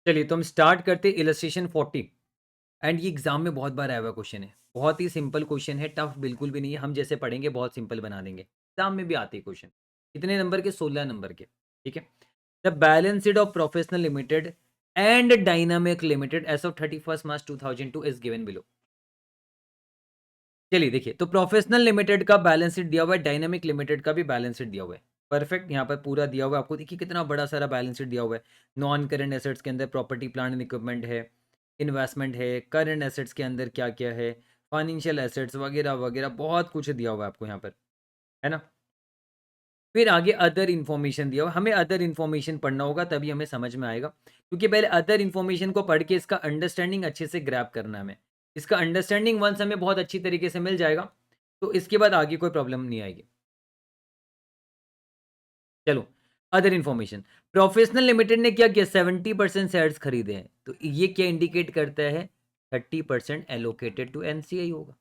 चलिए तो हम स्टार्ट करते इलस्ट्रेशन 40। एंड ये एग्जाम में बहुत बार आया हुआ क्वेश्चन है, बहुत ही सिंपल क्वेश्चन है, टफ बिल्कुल भी नहीं है, हम जैसे पढ़ेंगे बहुत सिंपल बना देंगे, एग्जाम में भी आते हैं क्वेश्चन। कितने नंबर के? 16 नंबर के। ठीक है। The balance sheet of professional limited and dynamic limited as of 31 March 2002 is given below. चलिए देखिए, तो प्रोफेशनल लिमिटेड का बैलेंस शीट दिया हुआ है, डायनामिक लिमिटेड का भी बैलेंस शीट दिया हुआ है। परफेक्ट, यहाँ पर पूरा दिया हुआ है आपको, देखिए कितना बड़ा सारा बैलेंस शीट दिया हुआ है। नॉन करंट एसेट्स के अंदर प्रॉपर्टी प्लांट एंड इक्विपमेंट है, इन्वेस्टमेंट है, करंट एसेट्स के अंदर क्या क्या है, फाइनेंशियल एसेट्स वगैरह वगैरह बहुत कुछ दिया हुआ है आपको यहाँ पर, है ना। फिर आगे अदर इन्फॉर्मेशन दिया हुआ, हमें अदर इन्फॉर्मेशन पढ़ना होगा तभी हमें समझ में आएगा, क्योंकि पहले अदर इन्फॉर्मेशन को पढ़ के इसका अंडरस्टैंडिंग अच्छे से ग्रैब करना है हमें। इसका अंडरस्टैंडिंग वंस हमें बहुत अच्छी तरीके से मिल जाएगा, तो इसके बाद आगे कोई प्रॉब्लम नहीं आएगी। चलो, अदर इन्फॉर्मेशन। प्रोफेशनल लिमिटेड ने क्या किया? 70% शेयर्स खरीदे हैं, तो ये क्या इंडिकेट करता है? 30% एलोकेटेड टू एनसीआई होगा।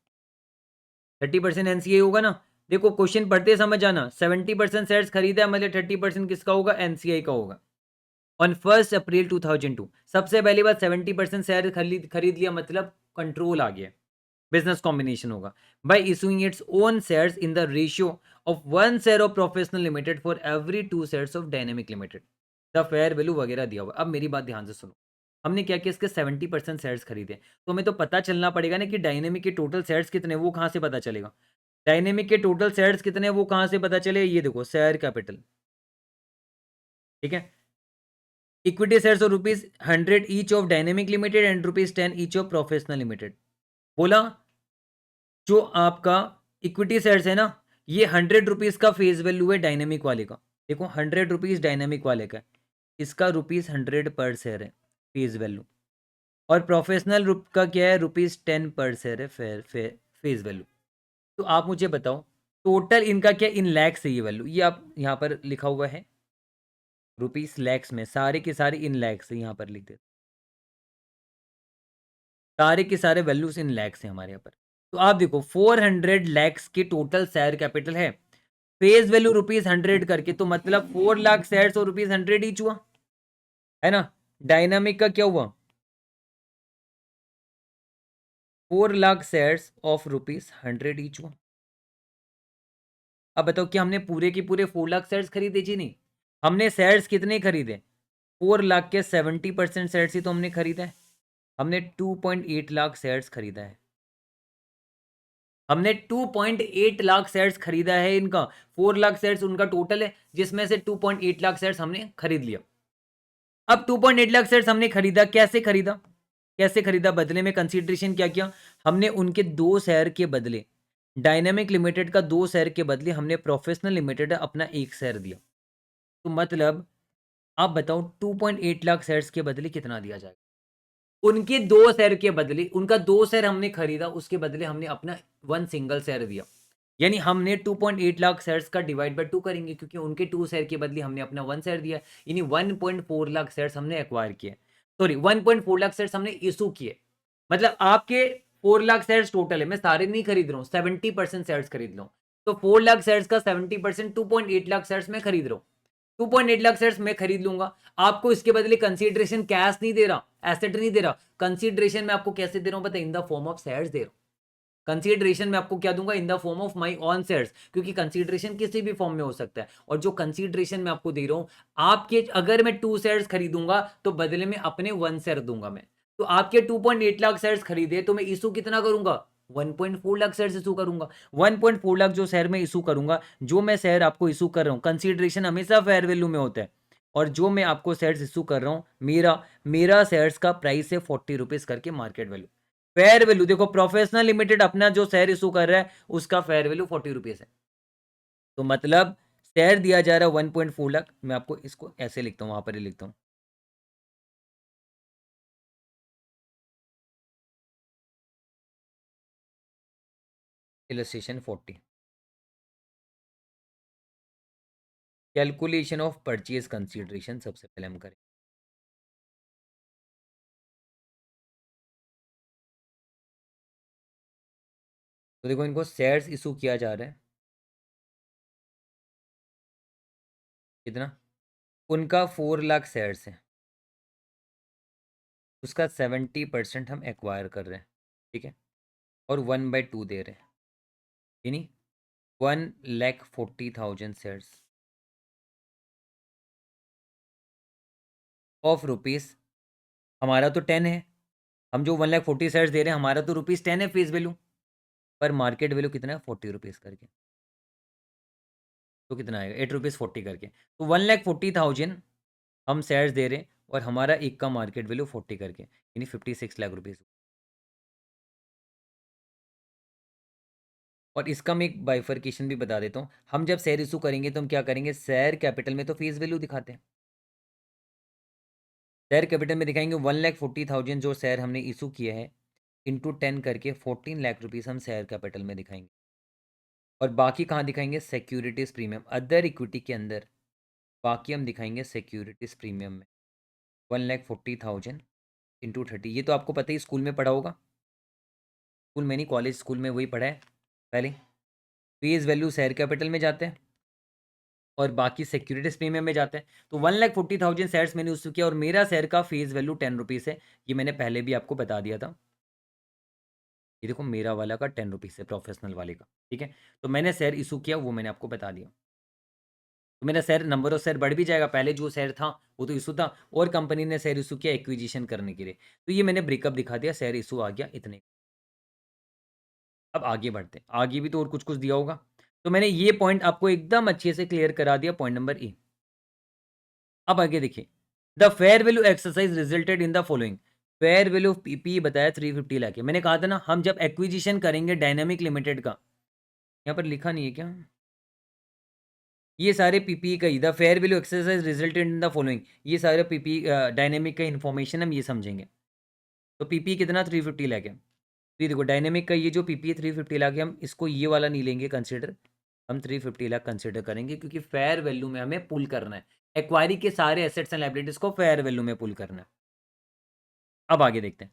30% एनसीआई होगा ना। देखो क्वेश्चन पढ़ते समझ आना, 70% शेयर्स खरीदा है मतलब 30% किसका होगा? एनसीआई का होगा। ऑन 1 अप्रैल 2002, सबसे पहली बात 70% शेयर खरीद खरीद लिया मतलब कंट्रोल आ गया, बिजनेस कॉम्बिनेशन होगा। Bye issuing its own shares in the ratio of 1 share of professional limited for every 2 shares of dynamic limited, the fair value वगैरह दिया हुआ। अब मेरी बात ध्यान से सुनो, हमने क्या किया? इसके 70% शेयर्स खरीदे, तो हमें तो पता चलना पड़ेगा ना कि डायनेमिक के टोटल शेयर्स कितने, वो कहाँ से पता चलेगा? डायनेमिक के टोटल शेयर्स कितने, वो कहाँ से पता चले? ये देखो शेयर कैपिटल। ठीक है। Equity shares of ₹100 each of dynamic limited and ₹10 each of professional limited. बोला जो आपका इक्विटी शेयर्स है ना, ये ₹100 का फेस वैल्यू है डायनेमिक वाले का। देखो ₹100 डायनेमिक वाले का, इसका ₹100 पर शेयर है फेस वैल्यू, और प्रोफेशनल का क्या है? ₹10 पर शेयर है फेस वैल्यू। तो आप मुझे बताओ टोटल इनका क्या इन लैक्स है ये वैल्यू, ये आप यहाँ पर लिखा हुआ है रुपीस लैक्स में, सारे के सारे इन लैक्स है, यहाँ पर लिख देते, सारे के सारे वैल्यूज इन लैक्स हैं हमारे यहाँ पर। तो आप देखो 400 लैक्स के टोटल शेयर कैपिटल है, फेस वैल्यू ₹100 करके, तो मतलब 4 लाख शेयर और ₹100 ईच हुआ, है ना। डायनामिक का क्या हुआ? 4 लाख शेयर्स ऑफ ₹100 ईच हुआ। अब बताओ कि हमने पूरे के पूरे 4 लाख शेयर्स खरीदे? जी नहीं, हमने शेयर्स कितने खरीदे? 4 लाख के 70% शेयर्स ही तो हमने खरीदा है। हमने 2.8 लाख शेयर्स खरीदा है, हमने 2.8 लाख शेयर्स खरीदा है इनका। 4 लाख शेयर्स उनका टोटल है, जिसमें से 2.8 लाख शेयर्स हमने खरीद लिया। अब 2.8 लाख शेयर्स हमने खरीदा, कैसे खरीदा? कैसे खरीदा? बदले में कंसीडरेशन क्या किया? हमने उनके 2 शेयर के बदले, डायनामिक लिमिटेड का 2 शेयर के बदले हमने प्रोफेशनल लिमिटेड अपना 1 शेयर दिया। तो मतलब आप बताओ 2.8 लाख शेयर्स के बदले कितना दिया जाएगा? उनके 2 शेयर के बदले, उनका 2 शेयर हमने खरीदा, उसके बदले हमने अपना 1 सिंगल शेयर दिया। यानी हमने 2.8 लाख शेयर्स का डिवाइड बाय 2 करेंगे, क्योंकि उनके 2 शेयर के बदले हमने अपना 1 शेयर दिया, यानी 1.4 लाख शेयर्स हमने एक्वायर किए, सॉरी 1.4 लाख शेयर्स हमने इशू किए। मतलब आपके 4 लाख शेयर्स टोटल है, मैं सारे नहीं खरीद रहा हूँ, 70% शेयर्स खरीद लो। तो 4 लाख शेयर्स का 70% 2.8 लाख शेयर्स में खरीद रहा हूँ, 2.8 लाख शेयर्स मैं खरीद लूंगा। आपको इसके बदले कंसीडरेशन कैश नहीं दे रहा, एसेट नहीं दे रहा, कंसीडरेशन में आपको कैसे दे रहा हूं पता है? In the form of shares दे रहा हूं। कंसीडरेशन में आपको क्या दूंगा? In the form of my own shares, क्योंकि कंसीडरेशन किसी भी फॉर्म में हो सकता है, और जो कंसीडरेशन में आपको दे रहा हूं, आपके अगर मैं 2 शेयर्स खरीदूंगा तो बदले में अपने 1 शेयर दूंगा मैं। तो आपके 2.8 लाख शेयर्स खरीदे, तो मैं इशू कितना करूंगा? 1.4 लाख शेयर्स इशू करूंगा। 1.4 लाख जो शेयर में इशू करूंगा, जो मैं शेयर आपको इशू कर रहा हूं, कंसीडरेशन हमेशा फेयर वैल्यू में होता है, और जो मैं आपको शेयर्स इशू कर रहा हूं, मेरा मेरा शेयर्स का प्राइस है ₹40 करके मार्केट वैल्यू। फेयर वैल्यू देखो, प्रोफेशनल लिमिटेड अपना जो शेयर इशू कर रहा है उसका फेयर वैल्यू ₹40 है, तो मतलब शेयर दिया जा रहा है 1.4 लाख। मैं आपको इसको ऐसे लिखता हूँ, वहां पर ही लिखता हूँ, illustration 40, calculation of purchase consideration सबसे पहले हम करें। तो देखो इनको शेयर्स इशू किया जा रहा है, कितना? उनका 4 लाख शेयर्स है, उसका 70% हम एक्वायर कर रहे हैं, ठीक है, और 1/2 दे रहे हैं, यानी 1,40,000 शेयर्स ऑफ रुपीज़। हमारा तो 10 है, हम जो 1,40,000 शेयर्स दे रहे हैं, हमारा तो ₹10 है फेस वैल्यू, पर मार्केट वैल्यू कितना है? ₹40 करके। तो कितना आएगा? ₹8.40 करके। तो 1,40,000 हम शेयर्स दे रहे हैं और हमारा एक का मार्केट वैल्यू 40 करके, यानी 56 लाख रुपीज़। और इसका मैं एक बाइफरकेशन भी बता देता हूँ। हम जब शेयर इशू करेंगे तो हम क्या करेंगे? शेयर कैपिटल में तो फेस वैल्यू दिखाते हैं। शेयर कैपिटल में दिखाएंगे 1,40,000 जो शेयर हमने इशू किया है, इंटू 10 करके 14 लाख रुपीज़ हम शेयर कैपिटल में दिखाएंगे। और बाकी कहाँ दिखाएंगे? सिक्योरिटीज़ प्रीमियम, अदर इक्विटी के अंदर बाकी हम दिखाएंगे सिक्योरिटीज़ प्रीमियम में। 1,40,000 इंटू 30, ये तो आपको पता ही, स्कूल में पढ़ा होगा। स्कूल में नहीं, कॉलेज स्कूल में वही पढ़ा है पहले। फेस वैल्यू शेयर कैपिटल में जाते हैं और बाकी सिक्योरिटीज प्रीमियम में जाते हैं। तो 1,40,000 शेयर्स मैंने इशू किया और मेरा शेयर का फेस वैल्यू 10 रुपीज़ है। ये मैंने पहले भी आपको बता दिया था। ये देखो मेरा वाला का 10 रुपीज़ है, प्रोफेशनल वाले का, ठीक है। तो मैंने शेयर इशू किया, वो मैंने आपको बता दिया। तो मेरा शेयर, नंबर ऑफ शेयर बढ़ भी जाएगा। पहले जो शेयर था वो तो इशू था, और कंपनी ने शेयर इशू किया एक्विजिशन करने के लिए। तो ये मैंने ब्रेकअप दिखा दिया, शेयर इशू आ गया इतने। अब आगे बढ़ते हैं, आगे भी तो और कुछ कुछ दिया होगा। तो मैंने ये पॉइंट आपको एकदम अच्छे से क्लियर करा दिया, पॉइंट नंबर ए। अब आगे देखिए, the fair value exercise resulted in the following. Fair value of PP बताया 350 लाख है। मैंने कहा था ना, हम जब एक्विजिशन करेंगे डायनामिक लिमिटेड का, यहाँ पर लिखा नहीं है क्या? ये सारे पीपी का ही, the fair value exercise resulted in the following, ये सारे पीपी डायनेमिक का इन्फॉर्मेशन हम ये समझेंगे। तो पीपी कितना? 350 लाख है। तो ये देखो डायनेमिक का ये जो पीपी है 350 लाख है, हम इसको ये वाला नहीं लेंगे कंसिडर, हम 350 लाख कंसिडर करेंगे, क्योंकि फेयर वैल्यू में हमें पुल करना है। एक्वायरी के सारे एसेट्स एंड लायबिलिटीज को फेयर वैल्यू में पुल करना है। अब आगे देखते हैं।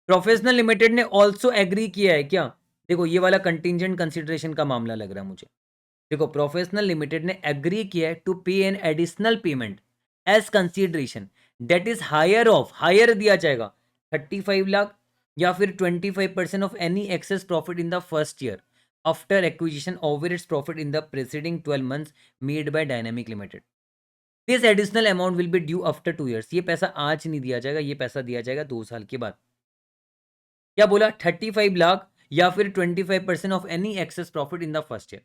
प्रोफेशनल लिमिटेड ने ऑल्सो एग्री किया है क्या? देखो ये वाला कंटिजेंट कंसिडरेशन का मामला लग रहा है मुझे। देखो प्रोफेशनल लिमिटेड ने एग्री किया है to pay an additional payment as consideration that is higher of, higher दिया जाएगा 35 लाख या फिर 25% of any excess profit in the first year after acquisition over its profit in the preceding 12 months made by dynamic limited. This additional amount will be due after 2 years. ये पैसा आज नहीं दिया जाएगा, ये पैसा दिया जाएगा 2 साल के बाद। क्या बोला? 35 लाख या फिर 25% of any excess profit in the first year.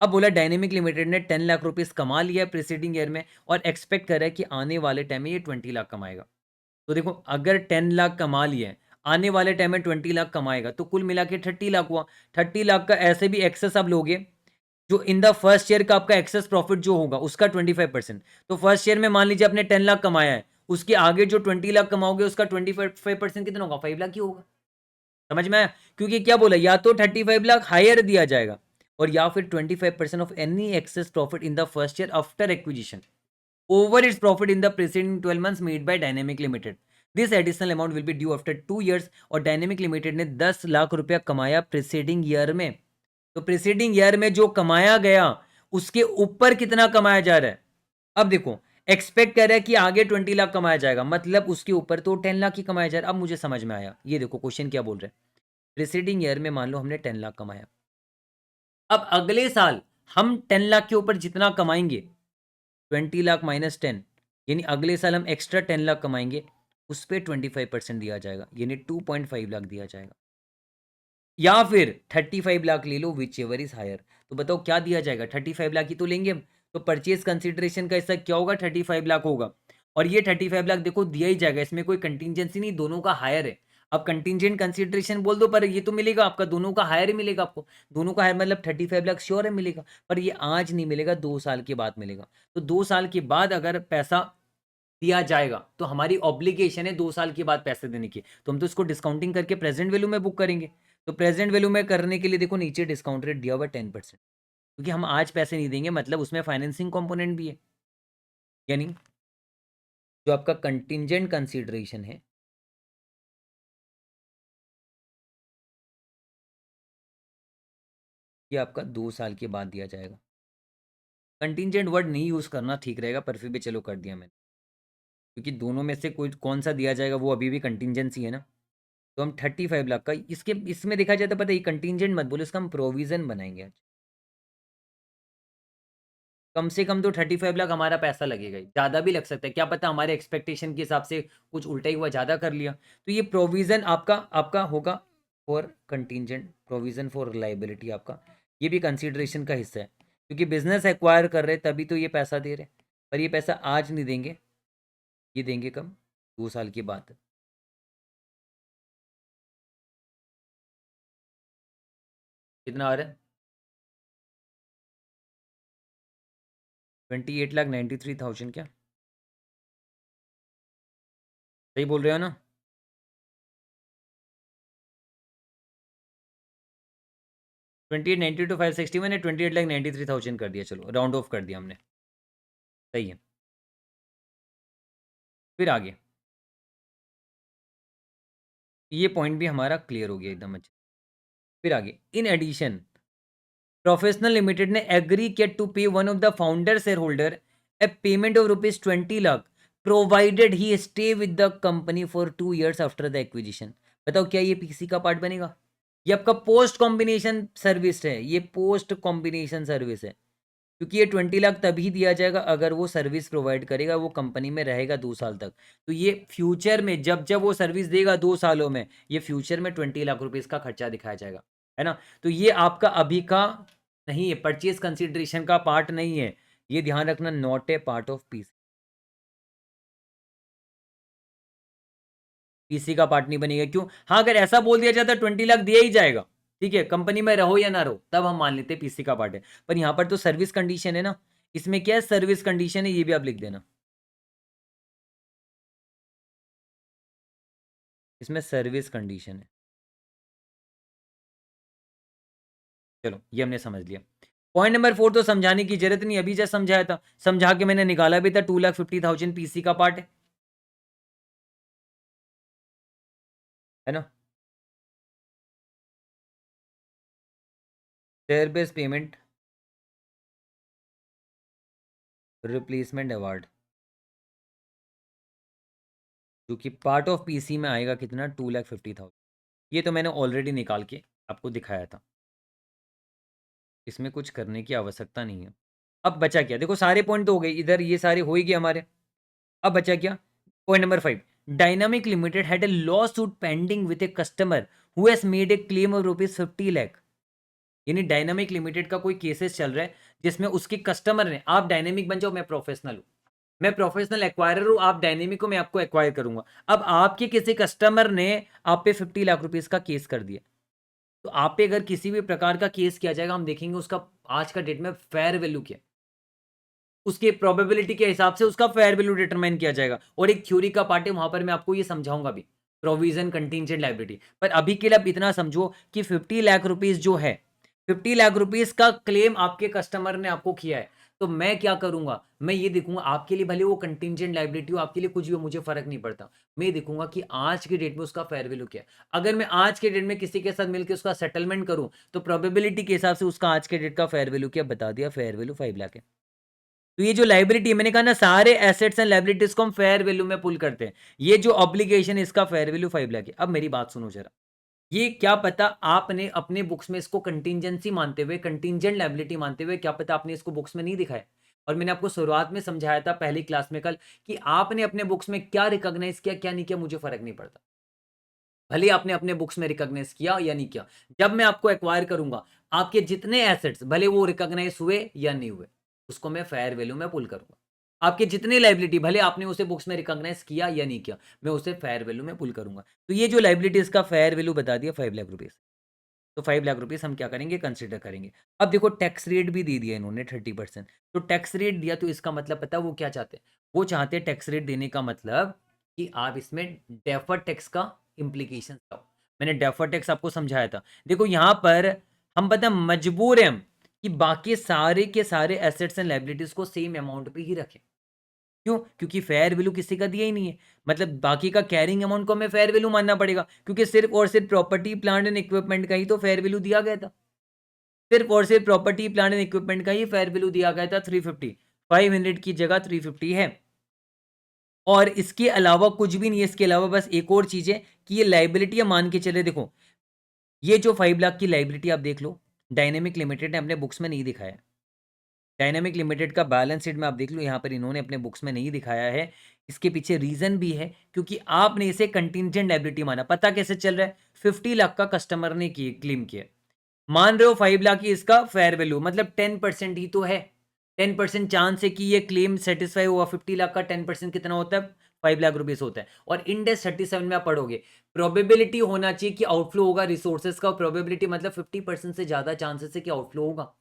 अब बोला डायनेमिक लिमिटेड ने 10 लाख रुपीस कमा लिया प्रीसीडिंग ईयर में और एक्सपेक्ट कर रहा है कि आने वाले टाइम में ये 20 लाख कमाएगा। तो देखो अगर 10 लाख कमा लिया है, आने वाले टाइम में 20 लाख कमाएगा, तो कुल मिला के 30 लाख हुआ। 30 लाख का ऐसे भी एक्सेस आप लोगे, जो इन द फर्स्ट ईयर का आपका एक्सेस प्रॉफिट जो होगा उसका 25%। तो फर्स्ट ईयर में मान लीजिए आपने 10 लाख कमाया है, उसके आगे जो 20 लाख कमाओगे उसका 25% कितना होगा? 5 लाख ही होगा। समझ में आया? क्योंकि क्या बोला, या तो 35 लाख हायर दिया जाएगा और या फिर 25% of any excess profit in the first year after acquisition over its profit in the preceding 12 months made bye dynamic limited. This additional amount will be due after 2 years. और डायनेमिक लिमिटेड ने 10 लाख रुपया कमाया preceding year में, तो preceding year में जो कमाया गया उसके ऊपर कितना कमाया जा रहा है? अब देखो, एक्सपेक्ट कर रहा है कि आगे 20 लाख कमाया जाएगा, मतलब उसके ऊपर तो 10 लाख ही कमाया जा रहा है। अब मुझे समझ में आया, ये देखो क्वेश्चन क्या बोल रहे हैं। प्रीसीडिंग ईयर में मान लो हमने 10 लाख कमाया, अब अगले साल हम 10 लाख के ऊपर जितना कमाएंगे, 20 लाख माइनस 10, यानी अगले साल हम एक्स्ट्रा 10 लाख कमाएंगे, उस पर 25% दिया जाएगा, यानी 2.5 लाख दिया जाएगा। या फिर 35 लाख ले लो, विच एवर इज हायर। तो बताओ क्या दिया जाएगा? 35 लाख ही तो लेंगे हम। तो परचेज कंसिडरेशन का हिस्सा क्या होगा? 35 लाख होगा। और ये 35 लाख देखो दिया ही जाएगा, इसमें कोई कंटीजेंसी नहीं, दोनों का हायर है। अब कंटीजेंट कंसिडरेशन बोल दो, पर ये तो मिलेगा आपका, दोनों का हायर ही मिलेगा आपको। दोनों का हायर मतलब 35 लाख श्योर है मिलेगा, पर ये आज नहीं मिलेगा, 2 साल के बाद मिलेगा। तो 2 साल के बाद अगर पैसा दिया जाएगा तो हमारी ऑब्लिगेशन है 2 साल के बाद पैसे देने की, तो हम तो इसको डिस्काउंटिंग करके प्रेजेंट वैल्यू में बुक करेंगे। तो प्रेजेंट वैल्यू में करने के लिए देखो नीचे डिस्काउंट रेट दिया हुआ है 10%, क्योंकि हम आज पैसे नहीं देंगे, मतलब उसमें फाइनेंसिंग कंपोनेंट भी है। यानी जो आपका कंटिजेंट कंसीडरेशन है, ये आपका 2 साल के बाद दिया जाएगा। कंटिंजेंट वर्ड नहीं यूज़ करना ठीक रहेगा, पर फिर भी चलो कर दिया मैंने, क्योंकि दोनों में से कोई कौन सा दिया जाएगा वो अभी भी कंटिंजेंसी है ना। तो हम 35 लाख का इसके इसमें देखा जाए तो पता है, कंटिंजेंट मत बोलो, इसका हम प्रोविज़न बनाएंगे आज। कम से कम तो 35 लाख हमारा पैसा लगेगा ही, ज़्यादा भी लग सकता है, क्या पता हमारे एक्सपेक्टेशन के हिसाब से कुछ उल्टा ही हुआ, ज़्यादा कर लिया। तो ये प्रोविज़न आपका आपका होगा for contingent, provision for liability आपका, ये भी कंसीडरेशन का हिस्सा है, क्योंकि बिजनेस एक्वायर कर रहे तभी तो ये पैसा दे रहे, पर ये पैसा आज नहीं देंगे, ये देंगे कब, 2 साल के बाद। कितना आ रहा है? 28,93,000 क्या सही बोल रहे हो ना? 28,92,560 मैंने 28,93,000 कर दिया, चलो राउंड ऑफ कर दिया हमने, सही है। फिर आगे ये पॉइंट भी हमारा क्लियर हो गया एकदम अच्छा। फिर आगे, इन एडिशन प्रोफेशनल लिमिटेड ने एग्री किया टू पे one of the founder share holder A payment of ₹20 lakh provided he stay with the company for 2 years after the acquisition. बताओ क्या ये पीसी का पार्ट बनेगा? ये आपका पोस्ट कॉम्बिनेशन सर्विस है, ये पोस्ट कॉम्बिनेशन सर्विस है, क्योंकि ये 20 लाख तभी दिया जाएगा अगर वो सर्विस प्रोवाइड करेगा, वो कंपनी में रहेगा 2 साल तक। तो ये फ्यूचर में जब जब वो सर्विस देगा 2 सालों में, ये फ्यूचर में 20 लाख रुपीज़ का खर्चा दिखाया जाएगा, है ना। तो ये आपका अभी का नहीं है, परचेज कंसिडरेशन का पार्ट नहीं है, ये ध्यान रखना, not a part of PC, PC का पार्ट नहीं बनेगा। क्यों? हाँ, अगर ऐसा बोल दिया जाता 20 लाख दिया ही जाएगा, ठीक है, कंपनी में रहो या ना रहो, तब हम मान लेते पीसी का पार्ट है, पर यहाँ पर तो सर्विस कंडीशन है ना, इसमें क्या है, सर्विस कंडीशन है, ये भी आप लिख देना, इसमें सर्विस कंडीशन है। चलो ये हमने समझ लिया। पॉइंट नंबर 4 तो समझाने की जरूरत नहीं, अभी जस्ट समझाया था, समझा के मैंने निकाला भी था, 2,50,000 पीसी का पार्ट है ना। Share based payment replacement award, जो कि पार्ट ऑफ पीसी में आएगा कितना, 2,50,000। ये तो मैंने ऑलरेडी निकाल के आपको दिखाया था, इसमें कुछ करने की आवश्यकता नहीं है। अब बचा क्या, देखो सारे पॉइंट तो हो गए, इधर ये सारे हो ही गए हमारे। अब बचा क्या, point number 5, dynamic limited had a law suit pending with a customer who has made a claim of ₹50 lakh. यानी डायनामिक लिमिटेड का कोई केसेस चल रहा है जिसमें उसके कस्टमर ने, आप डायनेमिक बन जाओ, मैं प्रोफेशनल हूं, मैं प्रोफेशनल एक्वायरर हूं, आप डायनेमिक हो, मैं आपको एक्वायर करूंगा। अब आपके किसी कस्टमर ने आप पे 50 लाख रुपीज का केस कर दिया, तो आप पे अगर किसी भी प्रकार का केस किया जाएगा, हम देखेंगे उसका आज का डेट में फेयर वैल्यू क्या है, उसके प्रोबेबिलिटी के हिसाब से उसका फेयर वैल्यू डिटरमाइन किया जाएगा, और एक थ्योरी का पार्ट है, वहां पर मैं आपको ये समझाऊंगा भी, प्रोविजन कंटीजेंट लायबिलिटी। पर अभी के लिए आप इतना समझो कि 50 लाख रुपीज जो है, 50 लाख रुपीज का क्लेम आपके कस्टमर ने आपको किया है, तो मैं क्या करूंगा, मैं ये देखूंगा आपके लिए, भले वो कंटीजेंट लायबिलिटी हो, आपके लिए कुछ भी हो, मुझे फर्क नहीं पड़ता, मैं देखूंगा कि आज के डेट में उसका फेयर वैल्यू क्या है। अगर मैं आज के डेट में किसी के साथ मिलकर उसका सेटलमेंट करूं, तो प्रोबेबिलिटी के हिसाब से उसका आज के डेट का फेयर वैल्यू क्या बता दिया, फेयर वैल्यू 5 लाख है। तो ये जो लाइबिलिटी है, मैंने कहा ना, सारे एसेट्स एंड लाइबिलिटीज को हम फेयर वैल्यू में पुल करते हैं, ये जो ऑब्लिगेशन है इसका फेयर वैल्यू 5 लाख है। अब मेरी बात सुनो जरा, ये क्या पता आपने अपने बुक्स में इसको कंटिंजेंसी मानते हुए, कंटिंजेंट लाइबिलिटी मानते हुए, क्या पता आपने इसको बुक्स में नहीं दिखाया। और मैंने आपको शुरुआत में समझाया था पहली क्लास में कल, कि आपने अपने बुक्स में क्या रिकॉग्नाइज किया क्या नहीं किया, मुझे फर्क नहीं पड़ता, भले आपने अपने बुक्स में रिकॉग्नाइज किया या नहीं किया, जब मैं आपको एक्वायर करूंगा, आपके जितने एसेट्स भले वो रिकॉग्नाइज हुए या नहीं हुए, उसको मैं फेयर वैल्यू में पुल करूंगा। आपके जितने लाइबिलिटी भले आपने उसे बुक्स में रिकॉग्नाइज किया या नहीं किया, मैं उसे फेयर वैल्यू में पुल करूंगा। तो ये जो लाइबिलिटीज का फेयर वैल्यू बता दिया 5 लाख रुपीज, तो 5 लाख रुपीज हम क्या करेंगे, कंसिडर करेंगे। अब देखो टैक्स रेट भी दे दिया इन्होंने 30%, तो टैक्स रेट दिया तो इसका मतलब पता है वो क्या चाहते हैं, वो चाहते हैं टैक्स रेट देने का मतलब कि आप इसमें डेफर टैक्स का इम्प्लीकेशन लाओ। मैंने डेफर टैक्स आपको समझाया था, देखो यहाँ पर हम पता है मजबूर हैं हम कि बाकी सारे के सारे एसेट्स एंड लाइबिलिटीज को सेम अमाउंट पे ही रखें। क्यों? क्योंकि फेयर वैल्यू किसी का दिया ही नहीं है, मतलब बाकी का कैरिंग अमाउंट को हमें फेयर वैल्यू मानना पड़ेगा, क्योंकि सिर्फ और सिर्फ प्रॉपर्टी प्लांट एंड इक्विपमेंट का ही तो फेयर वैल्यू दिया गया था। सिर्फ और सिर्फ प्रॉपर्टी प्लांट एंड इक्विपमेंट का ही फेयर वैल्यू दिया गया था 350, 500 की जगह 350 है। और इसके अलावा कुछ भी नहीं है, इसके अलावा बस एक और चीज है कि ये लाइबिलिटी मान के चले, देखो ये जो 5 लाख की लाइबिलिटी आप देख लो, डायनेमिक लिमिटेड ने अपने बुक्स में नहीं दिखाया। डायनेमिक लिमिटेड का बैलेंस शीट में आप देख लो, यहाँ पर इन्होंने अपने बुक्स में नहीं दिखाया है। इसके पीछे रीजन भी है, क्योंकि आपने इसे कंटिंजेंट लायबिलिटी माना। पता कैसे चल रहा है? 50 लाख का कस्टमर ने क्लेम किया, मान रहे हो 5 लाख ही इसका फेयर वैल्यू, मतलब 10% ही तो है। 10% चांस है कि ये क्लेम सेटिस्फाई हुआ। 50 लाख का 10% कितना होता है? 5 लाख रुपीज होता है। और इंडेक्स 37 में आप पढ़ोगे, प्रोबेबिलिटी होना चाहिए कि आउटफ्लो होगा रिसोर्सेज का। प्रोबेबिलिटी मतलब 50% से ज्यादा चांसेस है कि आउटफ्लो होगा,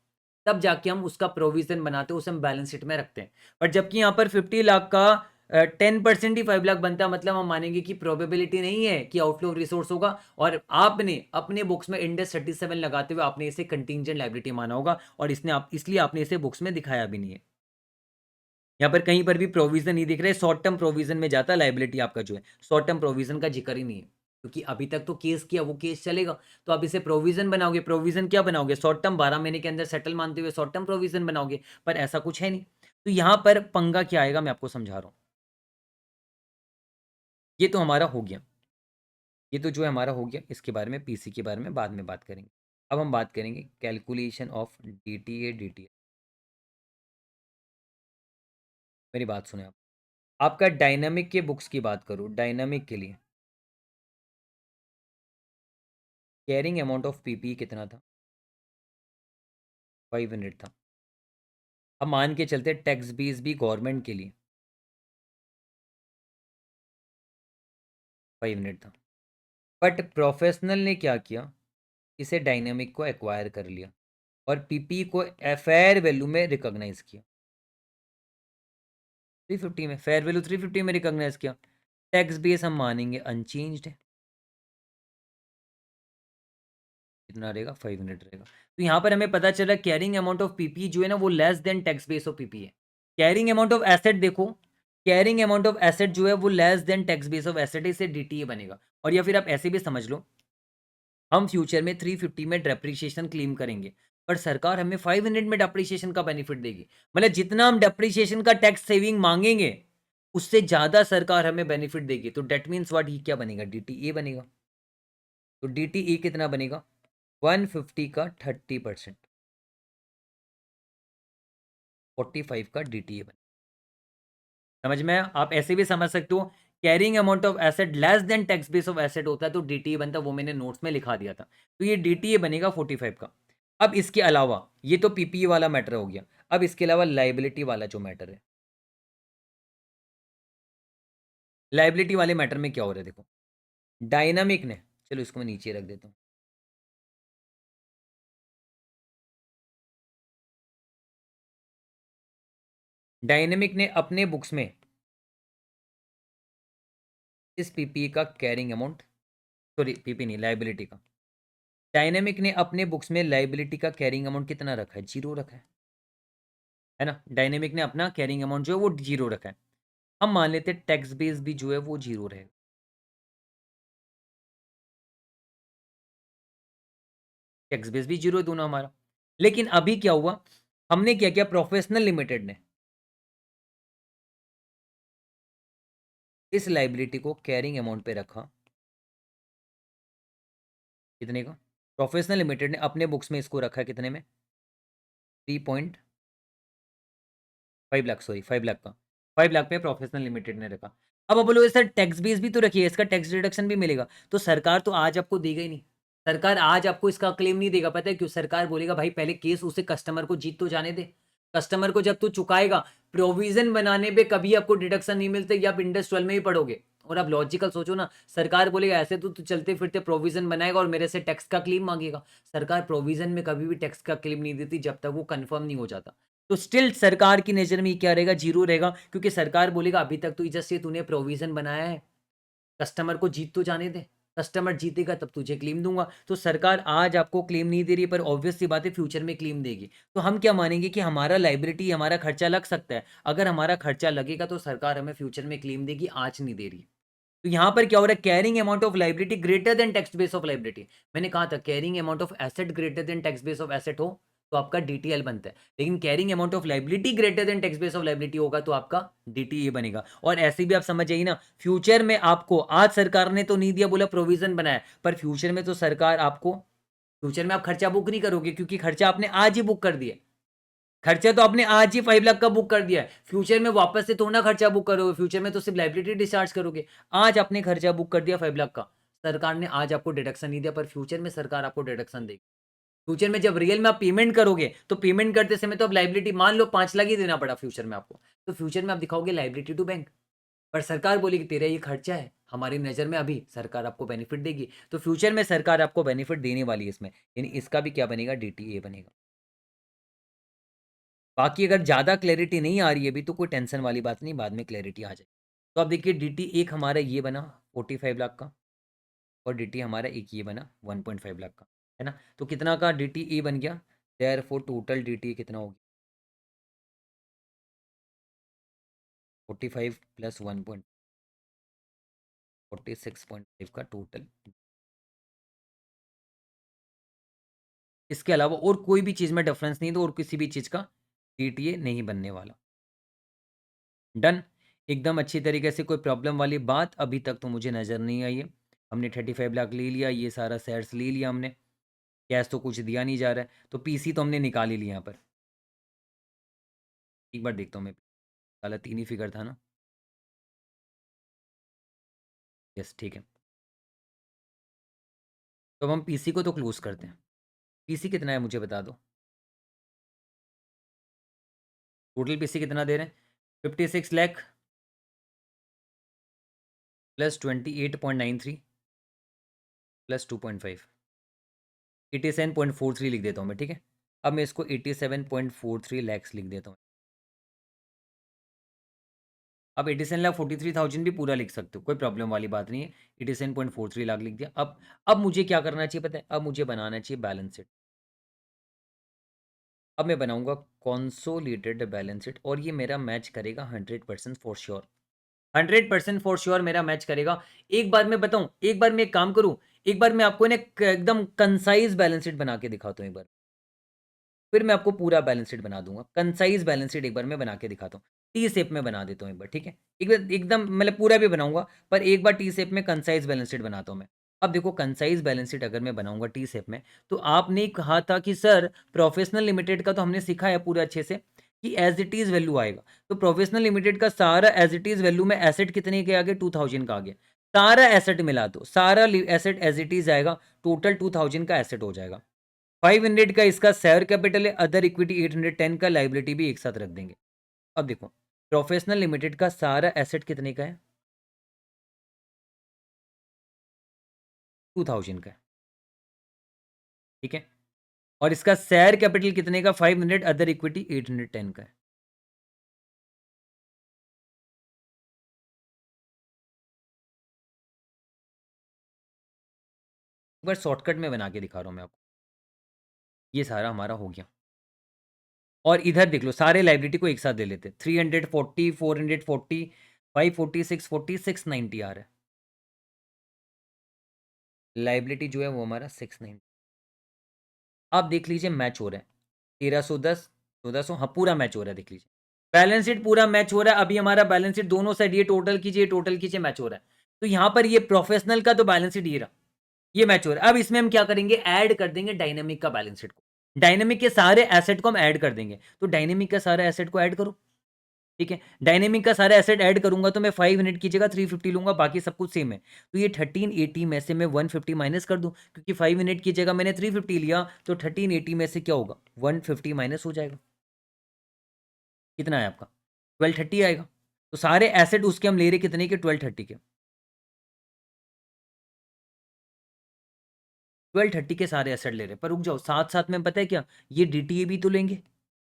तब जाके हम उसका प्रोविजन बनाते हैं, उसे हम बैलेंस शीट में रखते हैं। बट जबकि यहाँ पर 50 लाख का 10% ही 5 लाख बनता है, मतलब हम मानेंगे कि प्रोबेबिलिटी नहीं है कि आउटफ्लो रिसोर्स होगा। और आपने अपने बुक्स में इंडेक्स 37 लगाते हुए आपने इसे कंटिंजेंट लायबिलिटी माना होगा, और इसलिए आपने इसे बुक्स में दिखाया भी नहीं है। यहाँ पर कहीं पर भी प्रोविजन नहीं दिख रहे, शॉर्ट टर्म प्रोविजन में जाता लायबिलिटी आपका जो है, शॉर्ट टर्म प्रोविजन का जिक्र ही नहीं है, क्योंकि अभी तक तो केस किया, वो केस चलेगा। तो आप इसे प्रोविजन बनाओगे, प्रोविजन क्या बनाओगे? शॉर्ट टर्म 12 महीने के अंदर सेटल मानते हुए शॉर्ट टर्म प्रोविजन बनाओगे, पर ऐसा कुछ है नहीं। तो यहाँ पर पंगा क्या आएगा, मैं आपको समझा रहा हूँ। ये तो हमारा हो गया, ये तो जो है हमारा हो गया। इसके बारे में, पीसी के बारे में बाद में बात करेंगे। अब हम बात करेंगे कैलकुलेशन ऑफ डीटीए डीटीए। मेरी बात सुने आप, आपका डायनामिक के बुक्स की बात करूँ, डायनामिक के लिए कैरिंग अमाउंट ऑफ पीपी कितना था? 500 था। अब मान के चलते टैक्स बेस भी गवर्नमेंट के लिए 500 था। बट प्रोफेशनल ने क्या किया, इसे डायनामिक को एक्वायर कर लिया और पीपी को फेयर वैल्यू में रिकॉग्नाइज किया। 350 में फेयर वैल्यू 350 में रिकॉग्नाइज किया। टैक्स बेस हम मानेंगे अनचेंज्ड है, कितना रहेगा? 500 रहेगा। तो यहाँ पर हमें पता चला कैरिंग अमाउंट ऑफ पीपी जो है ना, वो less than tax base of PP है। कैरिंग अमाउंट ऑफ एसेट देखो, कैरिंग अमाउंट ऑफ एसेट जो है वो less than tax base of asset है, इसे डीटीए बनेगा। और या फिर आप ऐसे भी समझ लो, हम फ्यूचर में 350 में डेप्रीशिएशन क्लेम करेंगे, पर सरकार हमें 500 में डेप्रीशिएशन का बेनिफिट देगी। मतलब जितना हम डेप्रीशिएशन का टैक्स सेविंग मांगेंगे, उससे ज्यादा सरकार हमें बेनिफिट देगी। तो डेट मीन्स व्हाट, ही क्या बनेगा? डीटीए बनेगा। तो डीटीए कितना बनेगा? 150 का 30%, 45 का डीटीए बनेगा। समझ में? आप ऐसे भी समझ सकते हो, carrying amount of asset less than tax base of asset होता है तो डीटीए बनता है, वो मैंने नोट्स में लिखा दिया था। तो ये डीटीए बनेगा 45 का। अब इसके अलावा, ये तो पीपीई वाला मैटर हो गया। अब इसके अलावा लाइबिलिटी वाला जो मैटर है, लाइबिलिटी वाले मैटर में क्या हो रहा है देखो, डायनामिक ने, चलो इसको मैं नीचे रख देता हूं, डायनेमिक ने अपने बुक्स में इस पीपी का कैरिंग अमाउंट, सॉरी पीपी नहीं, लाइबिलिटी का, डायनेमिक ने अपने बुक्स में लाइबिलिटी का कैरिंग अमाउंट कितना रखा है? 0 रखा है ना। डायनेमिक ने अपना कैरिंग अमाउंट जो है वो 0 रखा है। हम मान लेते हैं टैक्स बेस भी जो है वो 0 रहेगा, टैक्स बेस भी 0 है दोनों हमारा। लेकिन अभी क्या हुआ, हमने क्या किया, प्रोफेशनल लिमिटेड ने इस लाइबिलिटी को कैरिंग अमाउंट पे रखा, कितने का? प्रोफेशनल लिमिटेड ने अपने बुक्स में इसको रखा है कितने में? 3.5 लाख, सॉरी 5 लाख का, 5 लाख पे प्रोफेशनल लिमिटेड ने रखा। अब बोलो सर टैक्स बेस भी तो रखिए, इसका टैक्स डिडक्शन भी मिलेगा। तो सरकार तो आज आपको देगा ही नहीं, सरकार आज आपको इसका क्लेम नहीं देगा। पता है क्यों? सरकार बोलेगा भाई पहले केस उसे कस्टमर को जीत तो जाने दे, कस्टमर को जब तू चुकाएगा, प्रोविजन बनाने पे कभी आपको डिडक्शन नहीं मिलते, या आप इंडस 12 में ही पढ़ोगे। और आप लॉजिकल सोचो ना, सरकार बोलेगा ऐसे तो चलते फिरते प्रोविजन बनाएगा और मेरे से टैक्स का क्लेम मांगेगा। सरकार प्रोविजन में कभी भी टैक्स का क्लेम नहीं देती जब तक वो कंफर्म नहीं हो जाता। तो स्टिल सरकार की नजर में क्या रहेगा? 0 रहेगा, क्योंकि सरकार बोलेगा अभी तक तो जस्ट ये तूने प्रोविजन बनाया है, कस्टमर को जीत तो जाने दे, कस्टमर जीतेगा तब तुझे क्लेम दूंगा। तो सरकार आज आपको क्लेम नहीं दे रही, पर ऑब्वियस सी बात है फ्यूचर में क्लेम देगी। तो हम क्या मानेंगे कि हमारा लाइबिलिटी, हमारा खर्चा लग सकता है। अगर हमारा खर्चा लगेगा तो सरकार हमें फ्यूचर में क्लेम देगी, आज नहीं दे रही। तो यहां पर क्या हो रहा है, carrying amount of liability greater than tax base of liability. मैंने कहा था carrying amount of asset greater than tax base of asset हो तो आपका डीटीएल बनता है, लेकिन carrying amount of liability greater than tax base of liability होगा तो आपका डीटीए बनेगा। और ऐसे भी आप समझ जाइए ना, फ्यूचर में आपको, आज सरकार ने तो नहीं दिया, बोला प्रोविजन बनाया, पर फ्यूचर में तो सरकार आपको, फ्यूचर में आप खर्चा बुक नहीं करोगे क्योंकि खर्चा आपने आज ही बुक कर दिया। खर्चा तो आपने आज ही 5 लाख का बुक कर दिया है, फ्यूचर में वापस से थोड़ा खर्चा बुक करोगे, फ्यूचर में तो सिर्फ लाइबिलिटी डिस्चार्ज करोगे। आज आपने खर्चा बुक कर दिया 5 लाख का, सरकार ने आज आपको डिडक्शन नहीं दिया, पर फ्यूचर में सरकार आपको डिडक्शन देगी। फ्यूचर में जब रियल में आप पेमेंट करोगे तो पेमेंट करते समय तो अब लाइबिलिटी मान लो 5 लाख ही देना पड़ा फ्यूचर में आपको, तो फ्यूचर में आप दिखाओगे लाइबिलिटी टू बैंक, पर सरकार बोलेगी तेरा ये खर्चा है, हमारी नजर में अभी सरकार आपको बेनिफिट देगी, तो फ्यूचर में सरकार आपको बेनिफिट देने वाली है इसमें, यानी इसका भी क्या बनेगा, डीटीए बनेगा। बाकी अगर ज़्यादा क्लैरिटी नहीं आ रही है अभी तो कोई टेंशन वाली बात नहीं, बाद में क्लैरिटी आ जाए। तो अब देखिए डी एक हमारा ये बना 45 लाख का, और डी हमारा एक ये बना 1.5 लाख का, है ना। तो कितना का डी बन गया, देयर फोर टोटल डी कितना हो गया, 45 प्लस 1.46.5 का टोटल। इसके अलावा और कोई भी चीज़ में डिफरेंस नहीं, तो और किसी भी चीज़ का डी नहीं बनने वाला। डन, एकदम अच्छी तरीके से, कोई प्रॉब्लम वाली बात अभी तक तो मुझे नज़र नहीं आई है। हमने 35 लाख ले लिया, ये सारा शेयर्स ले लिया हमने, कैश तो कुछ दिया नहीं जा रहा है, तो पीसी तो हमने निकाल ही लिया यहाँ पर। एक बार देखता हूँ मैं, साला 3 ही फिगर था ना, यस ठीक है। तो अब हम पीसी को तो क्लोज करते हैं। पीसी कितना है मुझे बता दो, टोटल पीसी कितना दे रहे हैं, 56 लाख प्लस 28.93 प्लस 2.5, 87.43 लिख देता हूँ मैं, ठीक है। अब मैं इसको 87.43 लैक्स लिख देता हूँ। अब 87,43,000 भी पूरा लिख सकते हो, कोई प्रॉब्लम वाली बात नहीं है। 87.43 लाख लिख दिया। अब मुझे क्या करना चाहिए पता है, अब मुझे बनाना चाहिए बैलेंस शीट। अब मैं बनाऊंगा कॉन्सोलिडेटेड बैलेंस शीट, और ये मेरा मैच करेगा 100% फॉर श्योर, 100% फॉर श्योर मेरा मैच करेगा। एक बार मैं बताऊं, एक बार मैं एक काम करूं, एक बार मैं आपको ना एकदम कंसाइज बैलेंस शीट बना के दिखाता हूं एक बार, फिर मैं आपको पूरा बैलेंस शीट बना दूंगा। कंसाइज बैलेंस शीट एक बार मैं बना के दिखाता हूँ, टी शेप में बना देता हूँ एक बार, ठीक है। एक बार एकदम मतलब पूरा भी बनाऊंगा, पर एक बार टी शेप में कंसाइज बैलेंस शीट बनाता हूँ मैं। अब देखो कंसाइज बैलेंस शीट अगर मैं बनाऊंगा टी शेप में, तो आपने कहा था कि सर प्रोफेशनल लिमिटेड का तो हमने सीखा है पूरा अच्छे से कि एज इट इज वैल्यू आएगा, तो प्रोफेशनल लिमिटेड का सारा एज इट इज वैल्यू में एसेट कितने के आगे, 2000 का आगे, सारा एसेट मिला दो, सारा एसेट एज इट इज आएगा, टोटल 2000 का एसेट हो जाएगा। 500 का इसका शेयर कैपिटल है, अदर इक्विटी 810 का, लाइबिलिटी भी एक साथ रख देंगे। अब देखो प्रोफेशनल लिमिटेड का सारा एसेट कितने का है, 2000 का है, ठीक है। और इसका शेयर कैपिटल कितने का, 500, अदर इक्विटी 810 का है। एक बार शॉर्टकट में बना के दिखा रहा हूं मैं आपको, ये सारा हमारा हो गया। और इधर देख लो सारे लाइबिलिटी को एक साथ ले लेते, 340, 440, 540, 640, 690 आ रहा है, लाइबिलिटी जो है वो हमारा 690। आप देख लीजिए मैच हो रहा है, 1310, 1400, हाँ पूरा मैच हो रहा है, देख लीजिए बैलेंस शीट पूरा मैच हो रहा है। अभी हमारा बैलेंस शीट दोनों साइड ये टोटल कीजिए, टोटल कीजिए, मैच हो रहा है। तो यहां पर ये प्रोफेशनल का तो बैलेंस शीट ये रहा, ये मैच हो रहा है। अब इसमें हम क्या करेंगे, ऐड कर देंगे डायनेमिक का बैलेंस शीट को, डायनेमिक के सारे एसेट को हम ऐड कर देंगे। तो डायनेमिक का सारा एसेट को ऐड करो, ठीक है। डायनेमिक का सारा एसेट ऐड करूंगा तो मैं 5 यूनिट की जगह 350 लूंगा, बाकी सब कुछ सेम है। तो ये 1380 में से मैं 150 माइनस कर दूं, क्योंकि 5 यूनिट की जगह मैंने 350 लिया, तो 1380 में से क्या होगा, 150 माइनस हो जाएगा। कितना है आपका, 1230 आएगा। तो सारे एसेट उसके हम ले रहे कितने के, 1230 के, 1230 के सारे एसेट ले रहे। पर रुक जाओ, साथ साथ में पता है क्या, ये डीटीए भी तो लेंगे,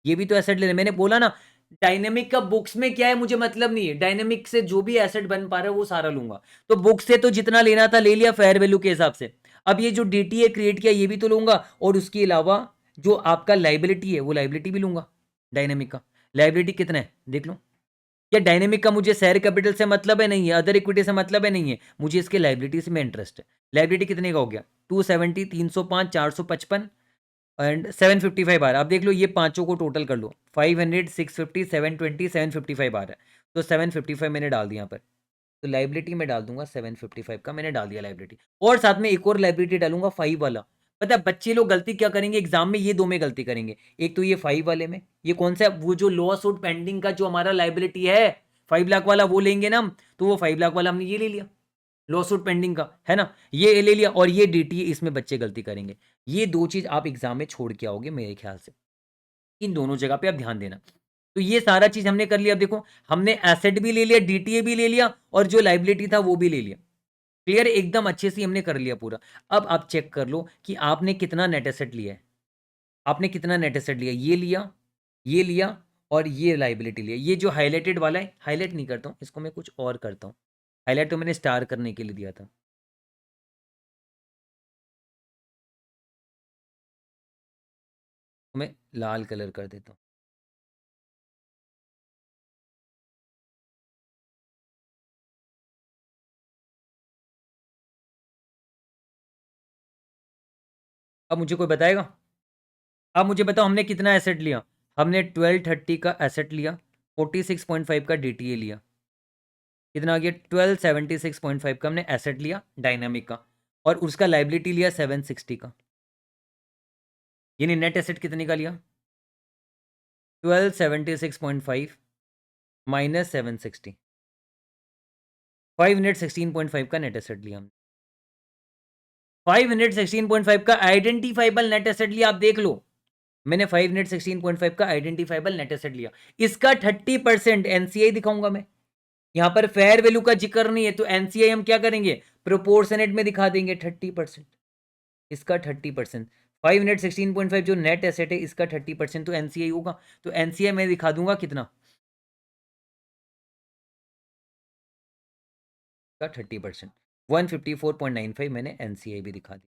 ये भी तो एसेट ले रहे। मैंने बोला ना डायनेमिक का बुक्स में क्या है मुझे मतलब नहीं है, डायनेमिक से जो भी एसेट बन पा रहा है वो सारा लूंगा। तो बुक से तो जितना लेना था ले लिया फेयर वैल्यू के हिसाब से। अब ये जो डीटीए क्रिएट किया ये भी तो लूंगा, और उसके अलावा जो आपका लाइबिलिटी है वो लाइबिलिटी भी लूंगा। डायनेमिक का लाइबिलिटी कितना है देख लो, या डायनेमिक का मुझे शेयर कैपिटल से मतलब है, नहीं है, अदर इक्विटी से मतलब है, नहीं है, मुझे इसके लाइबिलिटीज में इंटरेस्ट है। लाइबिलिटी कितने का हो गया, 270, 305, 455 एंड 755 आ रहा है। अब देख लो ये पांचों को टोटल कर लो, 500, 650, 720, 755 आ रहा है। तो 755 मैंने डाल दिया यहाँ पर, तो लाइबिलिटी में डाल दूंगा 755 का, मैंने डाल दिया लाइबिलिटी। और साथ में एक और लाइबिलिटी डालूंगा 5 वाला। पता है बच्चे लोग गलती क्या करेंगे एग्जाम में, ये दो में गलती करेंगे। एक तो ये 5 वाले में, ये कौन सा, वो जो लॉस आउट पेंडिंग का जो हमारा लाइबिलिटी है 5 लाख वाला, वो लेंगे ना हम, तो वो 5 लाख वाला हमने ये ले लिया, लॉस आउट पेंडिंग का है ना, ये ले लिया। और ये डीटी, इसमें बच्चे गलती करेंगे। ये दो चीज आप एग्जाम में छोड़ के आओगे मेरे ख्याल से, इन दोनों जगह पे आप ध्यान देना। तो ये सारा चीज हमने कर लिया। अब देखो हमने एसेट भी ले लिया, डीटीए भी ले लिया, और जो लाइबिलिटी था वो भी ले लिया। क्लियर, एकदम अच्छे से हमने कर लिया पूरा। अब आप चेक कर लो कि आपने कितना नेट एसेट लिया है, आपने कितना नेट एसेट लिया, ये लिया, ये लिया, और ये लाइबिलिटी लिया। ये जो हाईलाइटेड वाला है, हाईलाइट नहीं करता हूँ इसको, मैं कुछ और करता हूँ। हाईलाइट तो मैंने स्टार करने के लिए दिया था। तो मैं लाल कलर कर देता हूँ। अब मुझे कोई बताएगा, अब मुझे बताओ हमने कितना एसेट लिया। हमने 1230 का एसेट लिया, 46.5 का डीटीए लिया, कितना आ गया, 1276.5 का हमने एसेट लिया डायनामिक का, और उसका लाइबिलिटी लिया 760 का। यानी नेट एसेट कितने का लिया, 1276.5 माइनस 760, 516.5 का नेट एसेट लिया हमने। 516.5 का आइडेंटिफाइबल नेट एसेट लिया, आप देख लो, मैंने 516.5 का आइडेंटिफाइबल नेट एसेट लिया। इसका 30% एनसीआई दिखाऊंगा मैं। यहां पर फेयर वैल्यू का जिक्र नहीं है, तो एनसीआई हम क्या करेंगे, प्रोपोर्शनेट में दिखा देंगे 30%। इसका 30%, 516.5 जो नेट एसेट है इसका 30% तो एनसीआई होगा। तो एनसीआई मैं दिखा दूंगा कितना का 30%, 154.95 मैंने एनसीआई भी दिखा दी।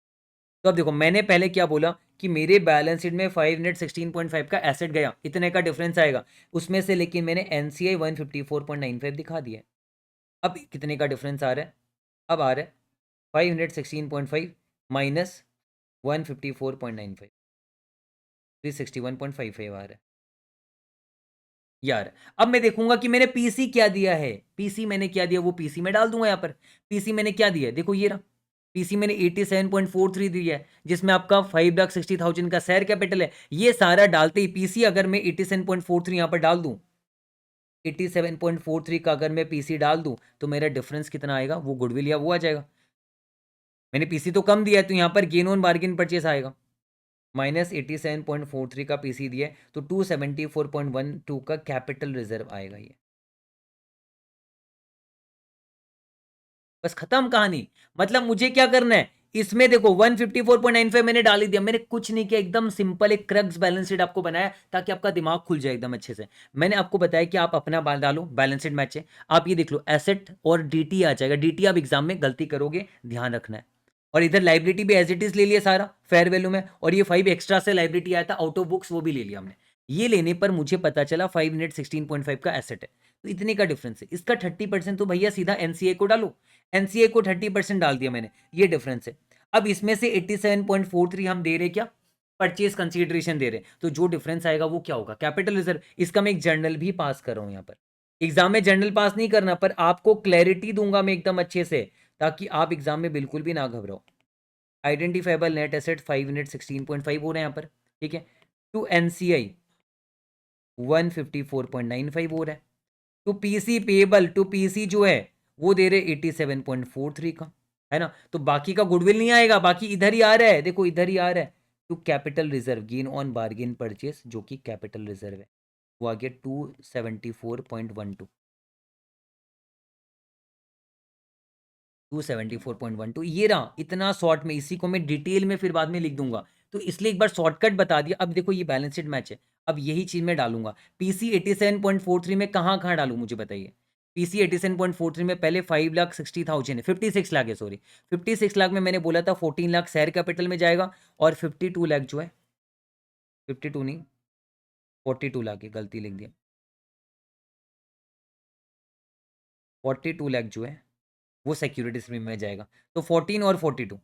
तो अब देखो मैंने पहले क्या बोला कि मेरे बैलेंस शीट में 516.5 का एसेट गया, इतने का डिफरेंस आएगा उसमें से, लेकिन मैंने एनसीआई 154.95 दिखा दिया है। अब कितने का डिफरेंस आ रहा है, अब आ रहा है 516.5 माइनस 154.95, 361.55 आ रहा है यार। अब मैं देखूंगा कि मैंने पीसी क्या दिया है, पीसी मैंने क्या दिया वो पीसी में डाल दूंगा यहाँ पर। पीसी मैंने क्या दिया है, देखो ये रहा, पीसी मैंने 87.43 दिया है, जिसमें आपका 5,60,000 का शेयर कैपिटल है। ये सारा डालते ही पीसी अगर मैं 87.43 यहाँ पर डाल दूं, 87.43 का अगर मैं पीसी डाल दूं, तो मेरा डिफरेंस कितना आएगा, वो गुडविल या वो आ जाएगा। मैंने पीसी तो कम दिया है, तो यहाँ पर गेन ऑन बार्गेन परचेस आएगा, -87.43 का पीसी दिया है, तो 274.12 का कैपिटल रिजर्व आएगा ये। बस खत्म कहानी। मतलब मुझे क्या करना है, इसमें देखो 154.95 मैंने डाल ही दिया, मैंने कुछ नहीं किया, एकदम सिंपल एक क्रक्स बैलेंस शीट आपको बनाया ताकि आपका दिमाग खुल जाए एकदम अच्छे से। मैंने आपको बताया कि आप अपना डालो, बैलेंस शीट मैच है, आप ये देख लो एसेट और डीटी आ जाएगा। डीटी आप एग्जाम में गलती करोगे, ध्यान रखना है। और इधर लाइबिलिटी भी एज इट इज ले लिया सारा फेयर वैल्यू में, और ये 5 एक्स्ट्रा से लाइबिलिटी आया था आउट ऑफ बुक्स, वो भी ले लिया हमने। ये लेने पर मुझे पता चला 516.5 का एसेट है, तो इतने का डिफरेंस है। इसका 30% तो भैया सीधा एनसीए को डालो, एनसीए को 30% डाल दिया मैंने, ये डिफरेंस है। अब इसमें से 87.43 हम दे रहे क्या, परचेज कंसीडरेशन दे रहे, तो जो डिफरेंस आएगा वो क्या होगा, कैपिटल रिजर्व। इसका मैं एक जर्नल भी पास कर रहा हूं यहाँ पर। एग्जाम में जर्नल पास नहीं करना, पर आपको क्लैरिटी दूंगा मैं एकदम अच्छे से, ताकि आप एग्जाम में बिल्कुल भी ना घबराओ। आइडेंटिफाइबल नेट एसेट 516.5 हो रहे हैं यहाँ पर, ठीक है। टू एनसीआई 154.95 हो रहा है। To PC payable, to PC जो है वो दे रहे 87.43 का, है ना। तो बाकी का गुडविल नहीं आएगा, बाकी इधर ही आ रहा है, देखो इधर ही आ रहा है। To capital reserve gain on bargain purchase, जो कि कैपिटल रिजर्व है, वो आ गया 274.12, 274.12 ये रहा। इतना शॉर्ट में, इसी को मैं डिटेल में फिर बाद में लिख दूंगा, तो इसलिए एक बार शॉर्टकट बता दिया। अब देखो ये बैलेंस शीट मैच है, अब यही चीज मैं डालूंगा। पीसी 87.43 में कहाँ कहाँ डालू मुझे बताइए। पीसी 87.43 में पहले 5,60,000 है, 56 लाख है, सॉरी 56 लाख में मैंने बोला था 14 लाख शेयर कैपिटल में जाएगा, और 52 लाख जो है, 52 नहीं 42 लाख है, गलती लिख दिया। 42 लाख जो है वो सिक्योरिटीज प्रीमियम में जाएगा। तो 14 और 42,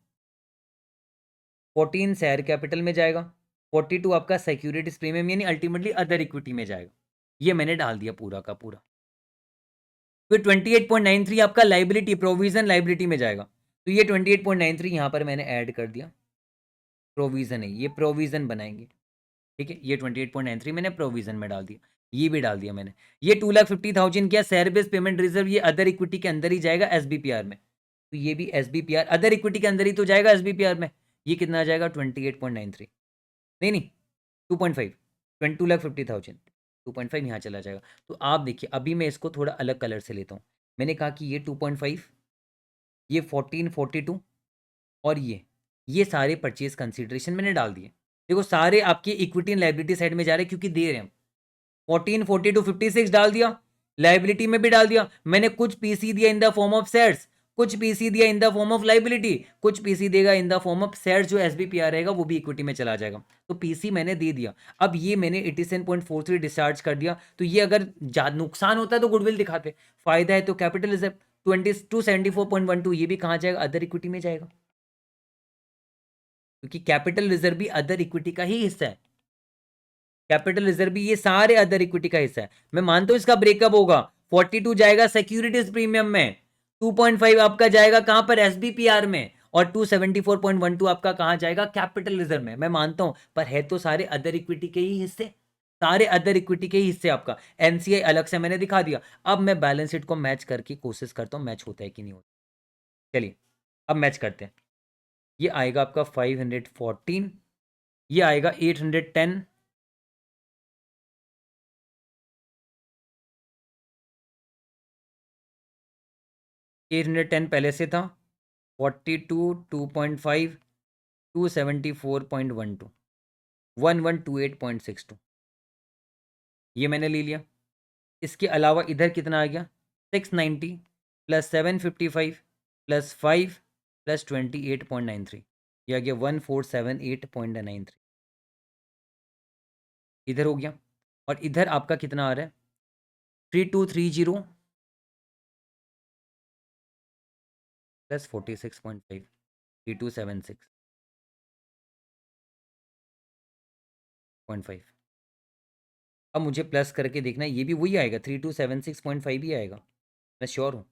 14 शेयर कैपिटल में जाएगा, 42 आपका सिक्योरिटीज प्रीमियम यानी अल्टीमेटली अदर इक्विटी में जाएगा। ये मैंने डाल दिया पूरा का पूरा। फिर 28.93 आपका लाइबिलिटी प्रोविजन लाइबिलिटी में जाएगा। तो ये 28.93 यहां पर मैंने ऐड कर दिया, प्रोविजन है, ये प्रोविजन बनाएंगे, ठीक है। ये 28.93 मैंने प्रोविजन में डाल दिया, ये भी डाल दिया मैंने। ये 2,50,000 क्या शेयर बेस्ड पेमेंट रिजर्व, ये अदर इक्विटी के अंदर ही जाएगा एसबीपीआर में। तो ये भी एसबीपीआर अदर इक्विटी के अंदर ही तो जाएगा एसबीपीआर में। ये कितना आ जाएगा 28.93, नहीं नहीं 2.5, 2,50,000, 2.5 यहाँ चला जाएगा। तो आप देखिए अभी मैं इसको थोड़ा अलग कलर से लेता हूँ। मैंने कहा कि ये 2.5, ये 14, 42 और ये सारे परचेज कंसिडरेशन मैंने डाल दिए। देखो सारे आपकी इक्विटी एंड लाइबिलिटी साइड में जा रहे हैं क्योंकि दे रहे हैं हम। 14, 42, 56 डाल दिया, लाइबिलिटी में भी डाल दिया मैंने। कुछ पीसी दिया इन द फॉर्म ऑफ शेयर्स, कुछ पीसी दिया इन द फॉर्म ऑफ लाइबिलिटी, कुछ पीसी देगा इन द फॉर्म ऑफ शेयर्स, जो एसबीपीआर रहेगा वो भी इक्विटी में चला जाएगा। तो पीसी मैंने दे दिया। अब ये मैंने 87.43 डिस्चार्ज कर दिया। तो ये अगर नुकसान होता है तो गुडविल दिखाते, फायदा है तो कैपिटल रिजर्व 274.12, ये भी कहाँ जाएगा अदर इक्विटी में जाएगा, क्योंकि कैपिटल रिजर्व भी अदर इक्विटी का ही हिस्सा है। कैपिटल रिजर्व भी ये सारे अदर इक्विटी का हिस्सा है। मैं मानता हूं इसका ब्रेकअप होगा। 42 जाएगा सिक्योरिटीज प्रीमियम में, 2.5 आपका जाएगा कहां पर एसबीपीआर में, और 274.12 आपका कहां जाएगा कैपिटल रिजर्व में। मैं मानता हूं, पर है तो सारे अदर इक्विटी के ही हिस्से, सारे अदर इक्विटी के ही हिस्से आपका। एनसीआई अलग से मैंने दिखा दिया। अब मैं बैलेंस शीट को मैच करके कोशिश करता हूं मैच होता है कि नहीं होता। चलिए अब मैच करते हैं। ये आएगा आपका 514, ये आएगा 810, पहले से था, 42, 2.5, 274.12, 1128.62, ये मैंने ले लिया। इसके अलावा इधर कितना आ गया 690 प्लस 755 प्लस 5 प्लस 28.93, ये आ गया 1478.93, इधर हो गया। और इधर आपका कितना आ रहा है 3230 प्लस 46.5, 3276.5। अब मुझे प्लस करके देखना है, ये भी वही आएगा 3276.5 ही आएगा, मैं श्योर हूँ।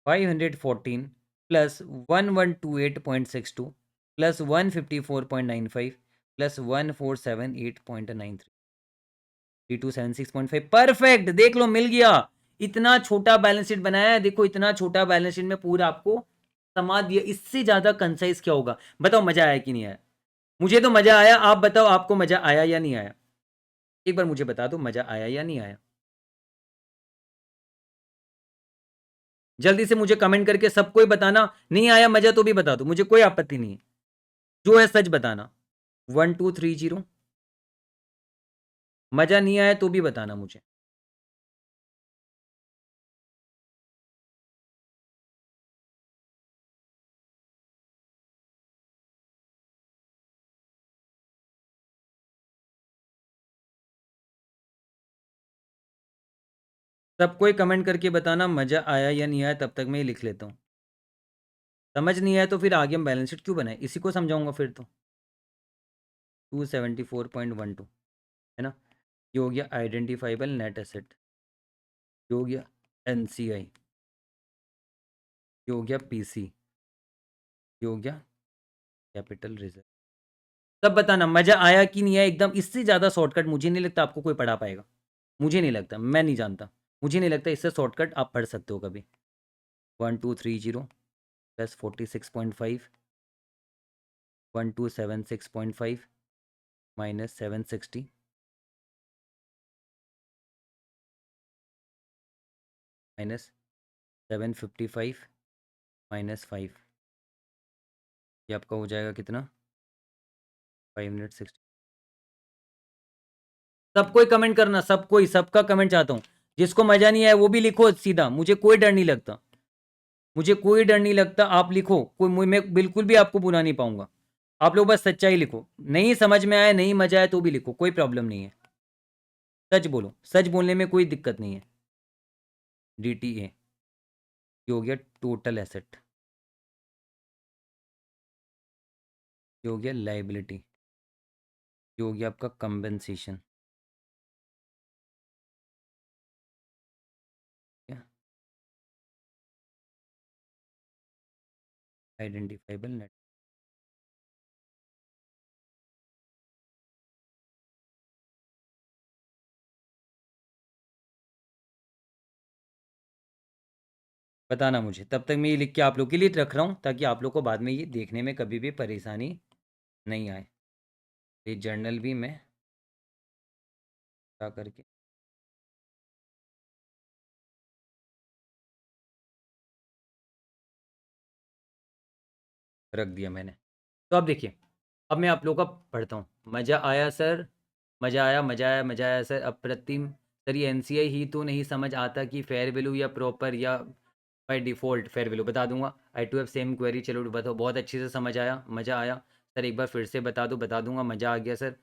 514 प्लस 1128.62 प्लस 154.95 प्लस 1478.93, 3276.5 परफेक्ट। देख लो मिल गया। इतना छोटा बैलेंस शीट बनाया है, देखो इतना छोटा बैलेंस शीट में पूरा आपको समा दिया। इससे ज्यादा कंसाइज क्या होगा बताओ। मजा आया कि नहीं आया? मुझे तो मजा आया, आप बताओ आपको मजा आया या नहीं आया? एक बार मुझे बता दो मजा आया या नहीं आया। जल्दी से मुझे कमेंट करके सबको ही बताना। नहीं आया मजा तो भी बता दो, मुझे कोई आपत्ति नहीं है, जो है सच बताना। 1230, मजा नहीं आया तो भी बताना मुझे। सबको ही कमेंट करके बताना मजा आया या नहीं आया, तब तक मैं ये लिख लेता हूँ। समझ नहीं आया तो फिर आगे हम बैलेंस शीट क्यों बनाए, इसी को समझाऊंगा फिर तो। 274.12 है ना, ये हो गया आइडेंटिफाइबल नेट एसेट, ये हो गया एनसीआई, ये हो गया पीसी, ये हो गया कैपिटल रिजर्व। सब बताना मजा आया कि नहीं आया। एकदम इससे ज़्यादा शॉर्टकट मुझे नहीं लगता आपको कोई पढ़ा पाएगा, मुझे नहीं लगता, मैं नहीं जानता, मुझे नहीं लगता इससे शॉर्टकट आप पढ़ सकते हो कभी। 1230 प्लस 46.5, 1276.5 माइनस 760 माइनस 755 माइनस 5, ये आपका हो जाएगा कितना 560। सबको ही कमेंट करना, सबको ही, सबका कमेंट चाहता हूँ। जिसको मजा नहीं आया वो भी लिखो सीधा, मुझे कोई डर नहीं लगता, मुझे कोई डर नहीं लगता। आप लिखो, कोई मैं बिल्कुल भी आपको बुला नहीं पाऊंगा। आप लोग बस सच्चाई लिखो, नहीं समझ में आया नहीं मजा आया तो भी लिखो, कोई प्रॉब्लम नहीं है। सच बोलो, सच बोलने में कोई दिक्कत नहीं है। DTA ये हो गया टोटल एसेट, ये हो गया लाइबिलिटी, ये हो गया आपका कंपेंसेशन, आइडेंटिफाइबल नेट। बताना मुझे, तब तक मैं ये लिख के आप लोग के लिए रख रहा हूँ ताकि आप लोग को बाद में ये देखने में कभी भी परेशानी नहीं आए। ये जर्नल भी मैं क्या करके रख दिया मैंने। तो अब देखिए, अब मैं आप लोगों का पढ़ता हूँ। मज़ा आया सर, मज़ा आया, मज़ा आया, मज़ा आया सर, अप्रतिम सर। ये एनसीआई ही तो नहीं समझ आता कि फेयर वैल्यू या प्रॉपर या बाय डिफ़ॉल्ट फेयर वैल्यू बता दूंगा। आई टू हैव सेम क्वेरी, चलो बताओ। बहुत अच्छे से समझ आया, मज़ा आया सर। एक बार फिर से बता दो, बता दूंगा, मज़ा आ गया सर।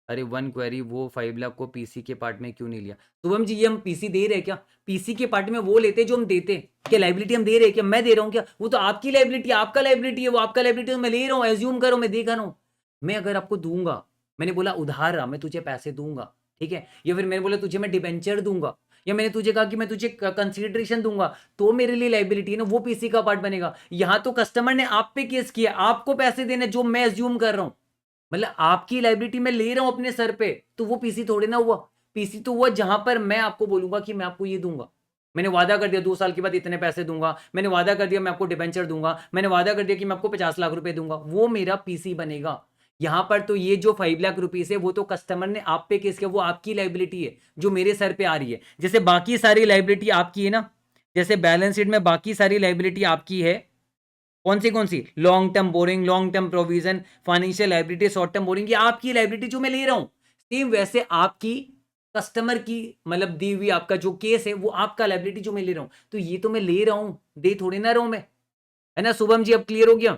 अरे वन क्वेरी, वो 5 लाख को पीसी के पार्ट में क्यों नहीं लिया? शुभम जी, ये हम पीसी दे रहे हैं क्या? पीसी के पार्ट में वो लेते जो हम देते। क्या लाइबिलिटी हम दे रहे हैं क्या? मैं दे रहा हूँ क्या? वो तो आपकी लाइबिलिटी, आपका लाइबिलिटी है, वो आपका लाइबिलिटी तो मैं ले रहा हूँ। एज्यूम करो मैं देख रहा हूँ। मैं अगर आपको दूंगा, मैंने बोला उधार रहा, मैं तुझे पैसे दूंगा, ठीक है, या फिर मैंने बोला तुझे मैं डिबेंचर दूंगा, या मैंने तुझे कहा कि मैं तुझे कंसीडरेशन दूंगा, तो मेरे लिए लाइबिलिटी है ना, वो पीसी का पार्ट बनेगा। यहां तो कस्टमर ने आप पे केस किया, आपको पैसे देने, जो मैं एज्यूम कर रहा हूं, मतलब आपकी लाइबिलिटी मैं ले रहा हूं अपने सर पे, तो वो पीसी थोड़े ना हुआ। पीसी तो हुआ जहां पर मैं आपको बोलूंगा कि मैं आपको ये दूंगा। मैंने वादा कर दिया 2 साल के बाद इतने पैसे दूंगा, मैंने वादा कर दिया मैं आपको डिबेंचर दूंगा, मैंने वादा कर दिया कि मैं आपको 50 लाख रुपए दूंगा, वो मेरा पीसी बनेगा। यहां पर तो ये जो 5 लाख रुपीज है वो तो कस्टमर ने आप पे केस किया, वो आपकी लाइबिलिटी है जो मेरे सर पे आ रही है। जैसे बाकी सारी लाइबिलिटी आपकी है ना, जैसे बैलेंस शीट में बाकी सारी लाइबिलिटी आपकी है। कौन सी? Long term borrowing, long term provision, financial liability, short term borrowing, ये आपकी लाइबिलिटी जो मैं ले रहा हूं। सेम वैसे आपकी कस्टमर की, मतलब दी हुई आपका जो केस है वो आपका लाइबिलिटी जो मैं ले रहा हूं। तो ये तो मैं ले रहा हूं, दे थोड़े ना रहा हूं मैं, है ना शुभम जी? अब क्लियर हो गया?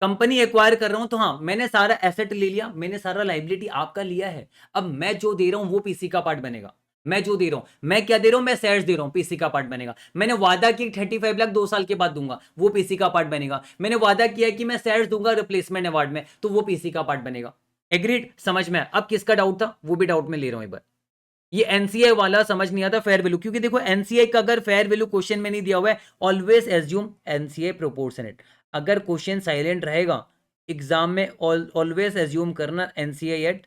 कंपनी एक्वायर कर रहा हूं तो हाँ, मैंने सारा एसेट ले लिया, मैंने सारा लाइबिलिटी आपका लिया है। अब मैं जो दे रहा हूं वो पीसी का पार्ट बनेगा। मैं जो दे रहा हूं, मैं क्या दे रहा हूं? मैं शेयर्स दे रहा हूं, पीसी का पार्ट बनेगा। मैंने वादा किया 35 लाख 2 साल के बाद दूंगा, वो पीसी का पार्ट बनेगा। मैंने वादा किया कि मैं शेयर्स दूंगा रिप्लेसमेंट अवार्ड में, तो वो पीसी का पार्ट बनेगा। एग्रीड? समझ में? अब किसका डाउट था वो भी डाउट में ले रहा हूं एक बार। ये एनसीआई वाला समझ नहीं आता फेयर वैल्यू, क्योंकि देखो एनसीआई का अगर फेयर वैल्यू क्वेश्चन में नहीं दिया हुआ है, ऑलवेज एज्यूम एनसीआई प्रोपोर्शनेट। अगर क्वेश्चन साइलेंट रहेगा एग्जाम में, ऑलवेज एज्यूम करना NCI at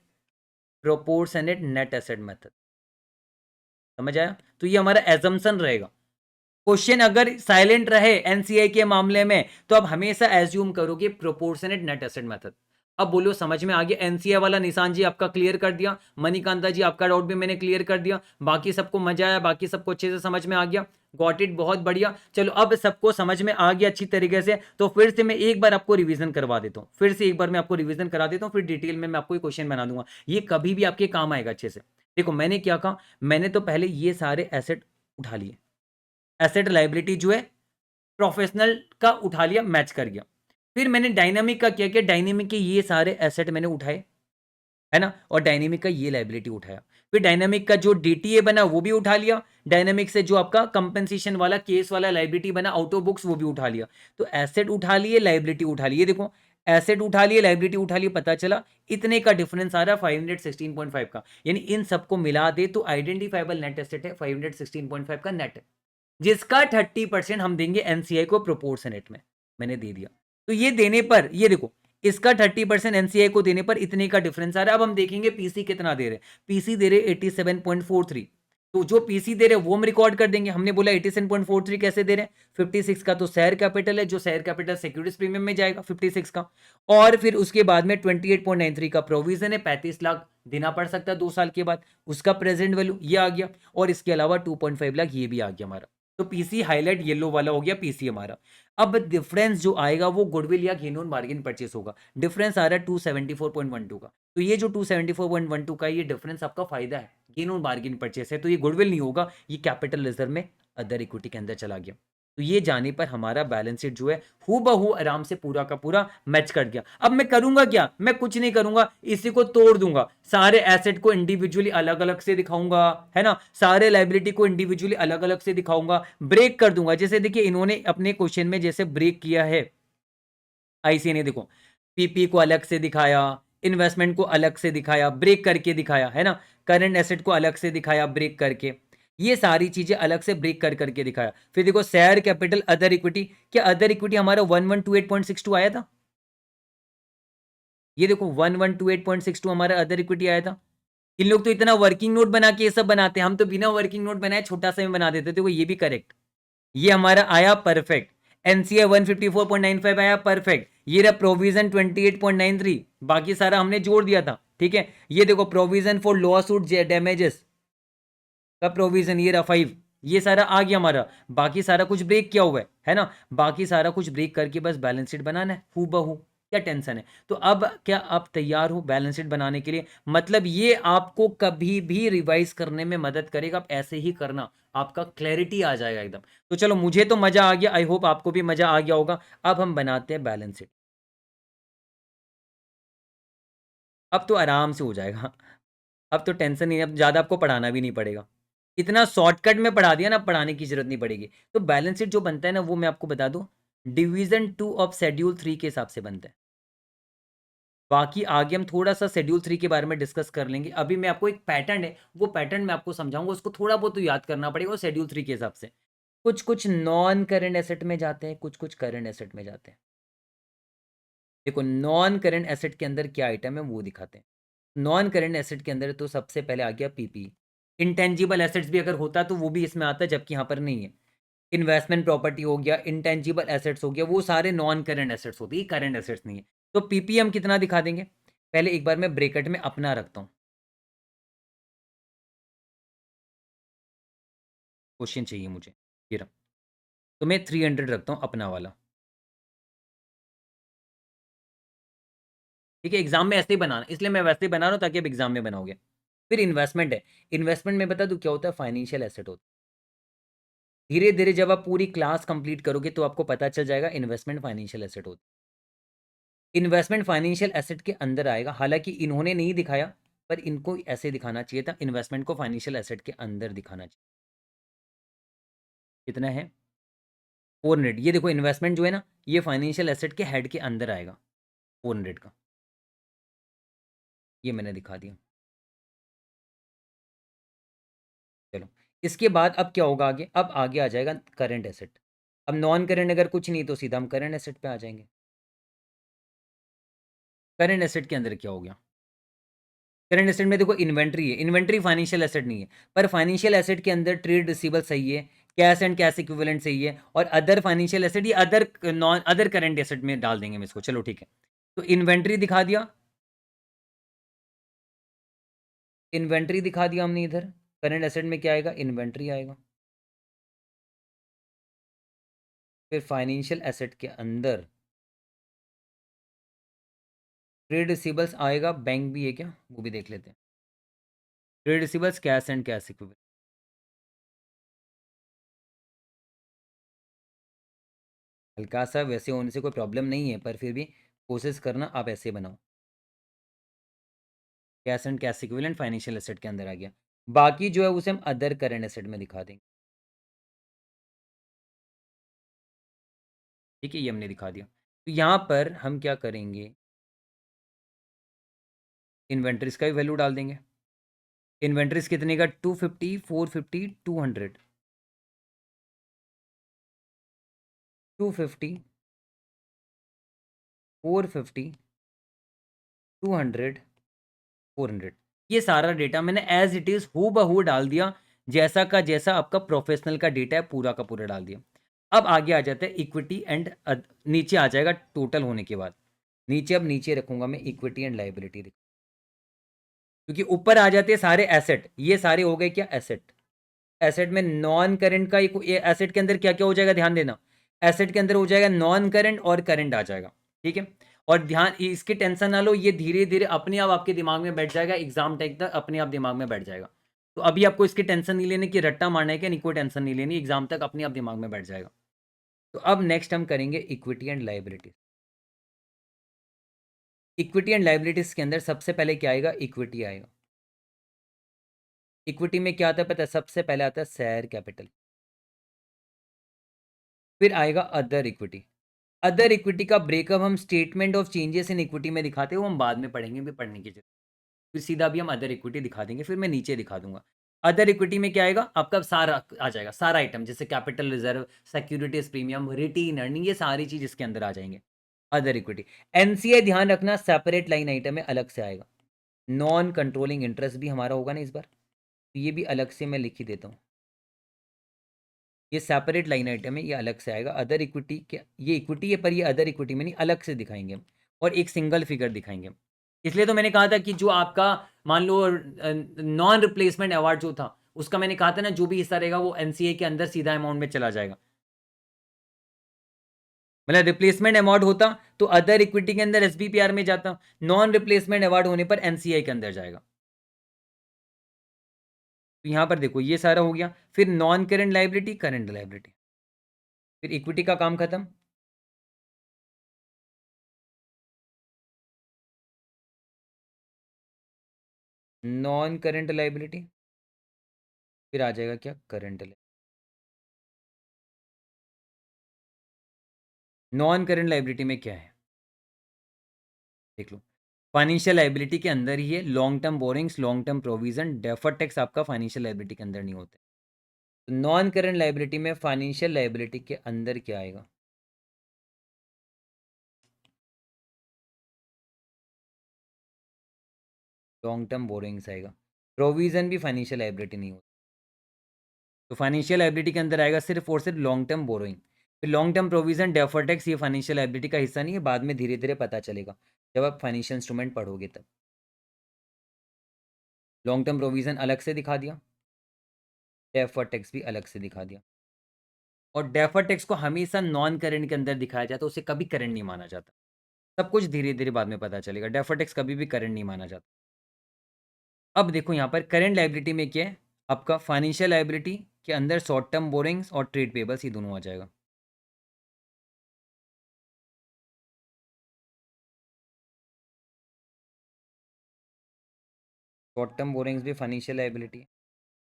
proportionate net asset method. समझ आया? तो ये हमारा एजम्पशन रहेगा। क्वेश्चन अगर साइलेंट रहे एनसीआई के मामले में, तो आप हमेशा एज्यूम करोगे प्रोपोर्शनेट नेट एसेट मेथड। अब बोलो समझ में आ गया? एनसीआई वाला निशान जी आपका क्लियर कर दिया, मणिकांता जी आपका डाउट भी मैंने क्लियर कर दिया, बाकी सबको मजा आया, बाकी सबको अच्छे से समझ में आ गया? गॉट इट, बहुत बढ़िया। चलो अब सबको समझ में आ गया अच्छी तरीके से, तो फिर से मैं एक बार आपको रिवीजन करवा देता हूँ, फिर से एक बार मैं आपको रिवीजन करा देता हूँ, फिर डिटेल में मैं आपको क्वेश्चन बना दूंगा। ये कभी भी आपके काम आएगा अच्छे से। देखो मैंने क्या कहा, मैंने तो पहले ये सारे एसेट उठा लिए, एसेट लाइबिलिटी जो है प्रोफेशनल का उठा लिया, मैच कर गया। फिर मैंने डायनामिक का क्या किया, डायनामिक के ये सारे एसेट मैंने उठाए, है ना, और डायनेमिक का ये लाइबिलिटी उठाया। फिर डायनेमिक का जो डीटीए बना वो भी उठा लिया, डायनेमिक से जो आपका कंपेंसेशन वाला केस वाला लाइबिलिटी बना आउट ऑफ बुक्स वो भी उठा लिया। तो एसेट उठा लिए, लाइबिलिटी उठा लिए, देखो एसेट उठा लिए, लाइबिलिटी उठा लिए, पता चला इतने का डिफरेंस आ रहा है 516.5 का, यानी इन सबको मिला दे तो आइडेंटिफाइबल नेट एसेट है 516.5 का नेट, जिसका 30% हम देंगे एनसीआई को प्रोपोर्शनेट में। मैंने दे दिया। तो ये देने पर, ये देखो इसका 30% एनसीआई को देने पर इतने का डिफरेंस आ रहा है। अब हम देखेंगे पीसी कितना दे रहे। पीसी दे रहे 87.43, तो जो पीसी दे रहे वो हम रिकॉर्ड कर देंगे। हमने बोला 87.43 कैसे दे रहे हैं, 56 का तो शेयर कैपिटल है, जो शेयर कैपिटल सिक्योरिटीज प्रीमियम में जाएगा 56 का, और फिर उसके बाद में 28.93 का प्रोविजन है, 35 लाख देना पड़ सकता है 2 साल के बाद, उसका प्रेजेंट वैल्यू ये आ गया, और इसके अलावा 2.5 लाख ये भी आ गया हमारा। तो पीसी हाईलाइट येलो वाला हो गया पीसी हमारा। अब डिफरेंस जो आएगा वो गुडविल या गेन ऑन बार्गेन परचेस होगा। डिफरेंस आ रहा है 274.12 का, तो ये जो 274.12 का ये डिफरेंस आपका फायदा है, गेन ऑन बार्गेन परचेस है, तो ये गुडविल नहीं होगा, ये कैपिटल रिजर्व में अदर इक्विटी के अंदर चला गया। तो ये जाने पर हमारा बैलेंस शीट जो है हूबहू आराम से पूरा का पूरा मैच कर गया। अब मैं करूंगा क्या, मैं कुछ नहीं करूंगा, इसी को तोड़ दूंगा, सारे एसेट को इंडिविजुअली अलग अलग से दिखाऊंगा, है ना, सारे लाइबिलिटी को इंडिविजुअली अलग अलग से दिखाऊंगा, ब्रेक कर दूंगा। जैसे देखिए इन्होंने अपने क्वेश्चन में जैसे ब्रेक किया है आईसी ने, देखो पीपी को अलग से दिखाया, इन्वेस्टमेंट को अलग से दिखाया, ब्रेक करके दिखाया, है ना, करंट एसेट को अलग से दिखाया ब्रेक करके, ये सारी चीजें अलग से ब्रेक कर करके दिखाया। फिर देखो शेयर कैपिटल अदर इक्विटी, क्या अदर इक्विटी हमारा 1128.62 आया था? ये देखो 1128.62 हमारा अदर इक्विटी आया था। इन लोग तो इतना वर्किंग नोट बना के ये सब बनाते हैं, हम तो बिना वर्किंग नोट बनाए छोटा सा में बना देते थे। वो ये भी करेक्ट, ये हमारा आया परफेक्ट। एनसीए 154.95 आया परफेक्ट। ये रहा प्रोविजन 28.93, बाकी सारा हमने जोड़ दिया था, ठीक है। ये देखो provision for law suit damages का प्रोविजन ये रहा 5, ये सारा आ गया हमारा। बाकी सारा कुछ ब्रेक किया हुआ है ना, बाकी सारा कुछ ब्रेक करके बस बैलेंस शीट बनाना है हूबहू, क्या टेंशन है। तो अब क्या आप तैयार हो बैलेंस शीट बनाने के लिए? मतलब ये आपको कभी भी रिवाइज करने में मदद करेगा, आप ऐसे ही करना, आपका क्लैरिटी आ जाएगा एकदम। तो चलो मुझे तो मजा आ गया, आई होप आपको भी मजा आ गया होगा। अब हम बनाते हैं बैलेंस शीट, अब तो आराम से हो जाएगा, अब तो टेंशन नहीं, अब ज्यादा आपको पढ़ाना भी नहीं पड़ेगा, इतना शॉर्टकट में पढ़ा दिया ना, पढ़ाने की जरूरत नहीं पड़ेगी। तो बैलेंस शीट जो बनता है ना, वो मैं आपको बता दूं, डिवीजन 2 ऑफ शेड्यूल 3 के हिसाब से बनता है। बाकी आगे हम थोड़ा सा शेड्यूल 3 के बारे में डिस्कस कर लेंगे। अभी मैं आपको एक पैटर्न है, वो पैटर्न मैं आपको समझाऊंगा, उसको थोड़ा बहुत तो याद करना पड़ेगा शेड्यूल 3 के हिसाब से। कुछ कुछ नॉन करंट एसेट में जाते हैं, कुछ कुछ करंट एसेट में जाते हैं। देखो नॉन करंट एसेट के अंदर क्या आइटम है वो दिखाते हैं। नॉन करंट एसेट के अंदर तो सबसे पहले आ गया पीपी। इंटेंजिबल एसेट्स भी अगर होता तो वो भी इसमें आता, जबकि यहाँ पर नहीं है। इन्वेस्टमेंट प्रॉपर्टी हो गया, इंटेंजिबल एसेट्स हो गया, वो सारे नॉन करंट एसेट्स होती है, करंट एसेट्स नहीं है। तो पीपीएम कितना दिखा देंगे? पहले एक बार मैं ब्रैकेट में अपना रखता हूँ, क्वेश्चन चाहिए मुझे, ये रहा। तो मैं 300 रखता हूँ अपना वाला, ठीक है। एग्जाम में ऐसे ही बनाना, इसलिए मैं वैसे ही बना रहा हूँ ताकि अब एग्जाम में बनाओगे। फिर इन्वेस्टमेंट है, इन्वेस्टमेंट में बता दूँ क्या होता है, फाइनेंशियल एसेट होता है। धीरे धीरे जब आप पूरी क्लास कंप्लीट करोगे तो आपको पता चल जाएगा इन्वेस्टमेंट फाइनेंशियल एसेट होता है। इन्वेस्टमेंट फाइनेंशियल एसेट के अंदर आएगा, हालांकि इन्होंने नहीं दिखाया, पर इनको ऐसे दिखाना चाहिए था, इन्वेस्टमेंट को फाइनेंशियल एसेट के अंदर दिखाना चाहिए। कितना है? 400। ये देखो इन्वेस्टमेंट जो है ना, ये फाइनेंशियल एसेट के हेड के अंदर आएगा 400 का, ये मैंने दिखा दिया। चलो इसके बाद अब क्या होगा आगे, अब आगे आ जाएगा करंट एसेट। अब नॉन करंट अगर कुछ नहीं तो सीधा हम करंट एसेट पे आ जाएंगे। करंट एसेट के अंदर क्या हो गया? करंट एसेट में देखो इन्वेंट्री है, इन्वेंट्री फाइनेंशियल एसेट नहीं है, पर फाइनेंशियल एसेट के अंदर ट्रेड रिसीवेबल सही है, कैश एंड कैश इक्विवेलेंट सही है, और अदर फाइनेंशियल एसेट, ये other none other current asset में डाल देंगे हम इसको। चलो ठीक है, तो इन्वेंट्री दिखा दिया, इन्वेंट्री दिखा दिया हमने इधर। करंट एसेट में क्या आएगा? इन्वेंट्री आएगा। फिर फाइनेंशियल एसेट के अंदर ट्रेड रिसीवेबल्स आएगा, बैंक भी है क्या वो भी देख लेते हैं। Trade receivables, cash and cash equivalent, हल्का सा वैसे होने से कोई प्रॉब्लम नहीं है, पर फिर भी कोशिश करना आप ऐसे बनाओ। Cash and cash equivalent financial asset के अंदर आ गया। बाकी जो है उसे हम अदर करंट एसेट में दिखा देंगे, ठीक है, ये हमने दिखा दिया। तो यहाँ पर हम क्या करेंगे, इन्वेंट्रीज का भी वैल्यू डाल देंगे। इन्वेंट्रीज कितने का? 250, 450, 200, 250, 450, 200, 400। ये सारा डेटा मैंने एज इट इज हू बहू डाल दिया, जैसा का जैसा आपका प्रोफेशनल का डेटा है पूरा का पूरा डाल दिया। अब आगे आ जाता है इक्विटी एंड, नीचे आ जाएगा टोटल होने के बाद। नीचे अब नीचे रखूंगा मैं इक्विटी एंड लाइबिलिटी, क्योंकि ऊपर आ जाते हैं सारे एसेट, ये सारे हो गए क्या एसेट। एसेट में नॉन करंट का एसेट के अंदर क्या क्या हो जाएगा, ध्यान देना। एसेट के अंदर हो जाएगा नॉन करंट और करंट आ जाएगा, ठीक है। और ध्यान इसकी टेंशन ना लो, ये धीरे धीरे अपने आप आपके दिमाग में बैठ जाएगा, एग्जाम टाइम तक अपने आप दिमाग में बैठ जाएगा। तो अभी आपको इसकी टेंशन नहीं लेनी कि रट्टा मारना है क्या, नहीं, कोई टेंशन नहीं लेनी, एग्जाम तक अपने आप दिमाग में बैठ जाएगा। तो अब नेक्स्ट हम करेंगे equity and liability. Equity and liabilities के अंदर सबसे पहले क्या आएगा, इक्विटी आएगा। इक्विटी में क्या आता है पता है, सबसे पहले आता है शेयर कैपिटल, फिर आएगा अदर इक्विटी। अदर इक्विटी का ब्रेकअप हम statement of changes in equity में दिखाते हैं, वो हम बाद में पढ़ेंगे, भी पढ़ने की जरूरत, फिर सीधा भी हम अदर इक्विटी दिखा देंगे, फिर मैं नीचे दिखा दूंगा। अदर इक्विटी में क्या आएगा, आपका सारा आ जाएगा, सारा आइटम, जैसे capital reserve, securities premium, retained earning, ये सारी चीज इसके अंदर आ जाएंगे। Other equity. एनसीए ध्यान रखना सेपरेट लाइन आइटम है, अलग से आएगा। नॉन कंट्रोलिंग इंटरेस्ट भी हमारा होगा ना इस बार, तो ये भी अलग से मैं लिख ही देता हूँ, ये सेपरेट लाइन आइटम है, ये अलग से आएगा। अदर इक्विटी क्या, ये इक्विटी है पर ये अदर इक्विटी में नहीं, अलग से दिखाएंगे हम, और एक सिंगल फिगर दिखाएंगे हम। इसलिए तो मैंने कहा था कि जो आपका मान लो नॉन रिप्लेसमेंट अवार्ड जो था, उसका मैंने कहा था ना, जो भी हिस्सा रहेगा वो एनसीए के अंदर सीधा अमाउंट में चला जाएगा। मतलब रिप्लेसमेंट अवार्ड होता तो अदर इक्विटी के अंदर एसबीपीआर में जाता, नॉन रिप्लेसमेंट अवार्ड होने पर एनसीआई के अंदर जाएगा। तो यहां पर देखो ये सारा हो गया, फिर non current liability, current liability, फिर इक्विटी का काम खत्म। नॉन करंट लाइबिलिटी, फिर आ जाएगा क्या, करंट। नॉन करंट लाइबिलिटी में क्या है देख लो, फाइनेंशियल लाइबिलिटी के अंदर ही है long term borrowings, long term provision, defer tax आपका फाइनेंशियल लाइबिलिटी के अंदर नहीं होते। तो नॉन करंट लाइबिलिटी में फाइनेंशियल लाइबिलिटी के अंदर क्या आएगा, लॉन्ग टर्म बोरिंग्स आएगा। प्रोविजन भी फाइनेंशियल लाइबिलिटी नहीं होती, तो फाइनेंशियल लाइबिलिटी के अंदर आएगा सिर्फ और सिर्फ लॉन्ग टर्म बोरोइंग। फिर long term provision, defer tax, ये फाइनेंशियल लाइबिलिटी का हिस्सा नहीं है, बाद में धीरे धीरे पता चलेगा जब आप फाइनेंशियल इंस्ट्रूमेंट पढ़ोगे तब। लॉन्ग टर्म प्रोविजन अलग से दिखा दिया, डेफर टैक्स भी अलग से दिखा दिया। और डेफर टैक्स को हमेशा नॉन करेंट के अंदर दिखाया जाता है, उसे कभी करेंट नहीं माना जाता। सब कुछ धीरे धीरे बाद में पता चलेगा, डेफर टैक्स कभी भी करेंट नहीं माना जाता। अब देखो यहाँ पर करेंट लाइबिलिटी में क्या है, आपका फाइनेंशियल लाइबिलिटी के अंदर शॉर्ट टर्म बोरिंग्स और ट्रेड पेबल्स, ये दोनों आ जाएगा। शॉर्ट टर्म बोरिंग्स भी फाइनेंशियल लाइबिलिटी है,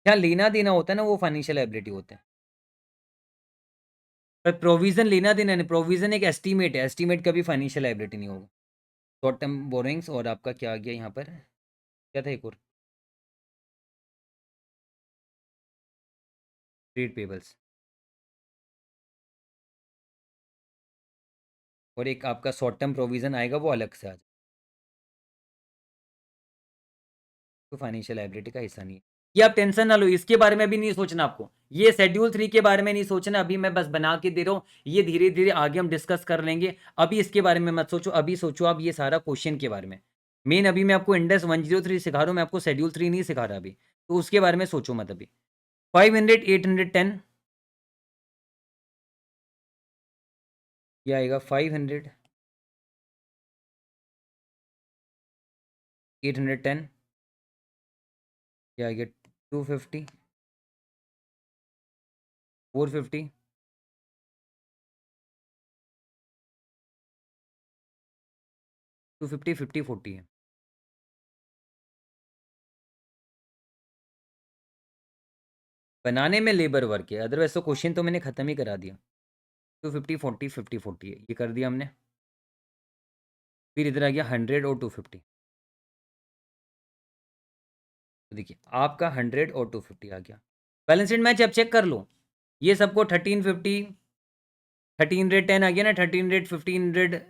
जहाँ लेना देना होता है ना वो फाइनेंशियल लाइबिलिटी होते हैं। पर प्रोविजन लेना देना नहीं, प्रोविजन एक एस्टीमेट है, एस्टीमेट कभी फाइनेंशियल लाइबिलिटी नहीं होगा। शॉर्ट टर्म बोरिंग्स और आपका क्या आ गया यहाँ पर, क्या था एक और, ट्रेड पेबल्स, और एक आपका शॉर्ट टर्म प्रोविजन आएगा वो अलग से आ जाए, तो फाइनेंशियल लाइबिलिटी का हिस्सा नहीं है। ये आप टेंशन ना लो, इसके बारे में भी नहीं सोचना आपको, ये शेड्यूल 3 के बारे में नहीं सोचना, अभी मैं बस बना के दे रहा हूँ, ये धीरे धीरे आगे हम डिस्कस कर लेंगे। अभी इसके बारे में मत सोचो, अभी सोचो आप ये सारा क्वेश्चन के बारे में। मेन अभी मैं आपको इंडेक्स 103 सिखा रहा हूँ, मैं आपको शेड्यूल 3 नहीं सिखा रहा अभी, तो उसके बारे में सोचो मत अभी। 500, 810, ये आएगा 500, 810, ये आएगा 250, 450, 250, 50, 40 है। बनाने में लेबर वर्क है, अदरवाइज तो क्वेश्चन तो मैंने खत्म ही करा दिया। 250, 40, 50, 40 है, ये कर दिया हमने। फिर इधर आ गया 100 और 250, तो देखिए आपका 100 और 250 आ गया। बैलेंस शीट मैच अब चेक कर लो, ये सबको 1350, 1310 आ गया ना, 1300, 1500,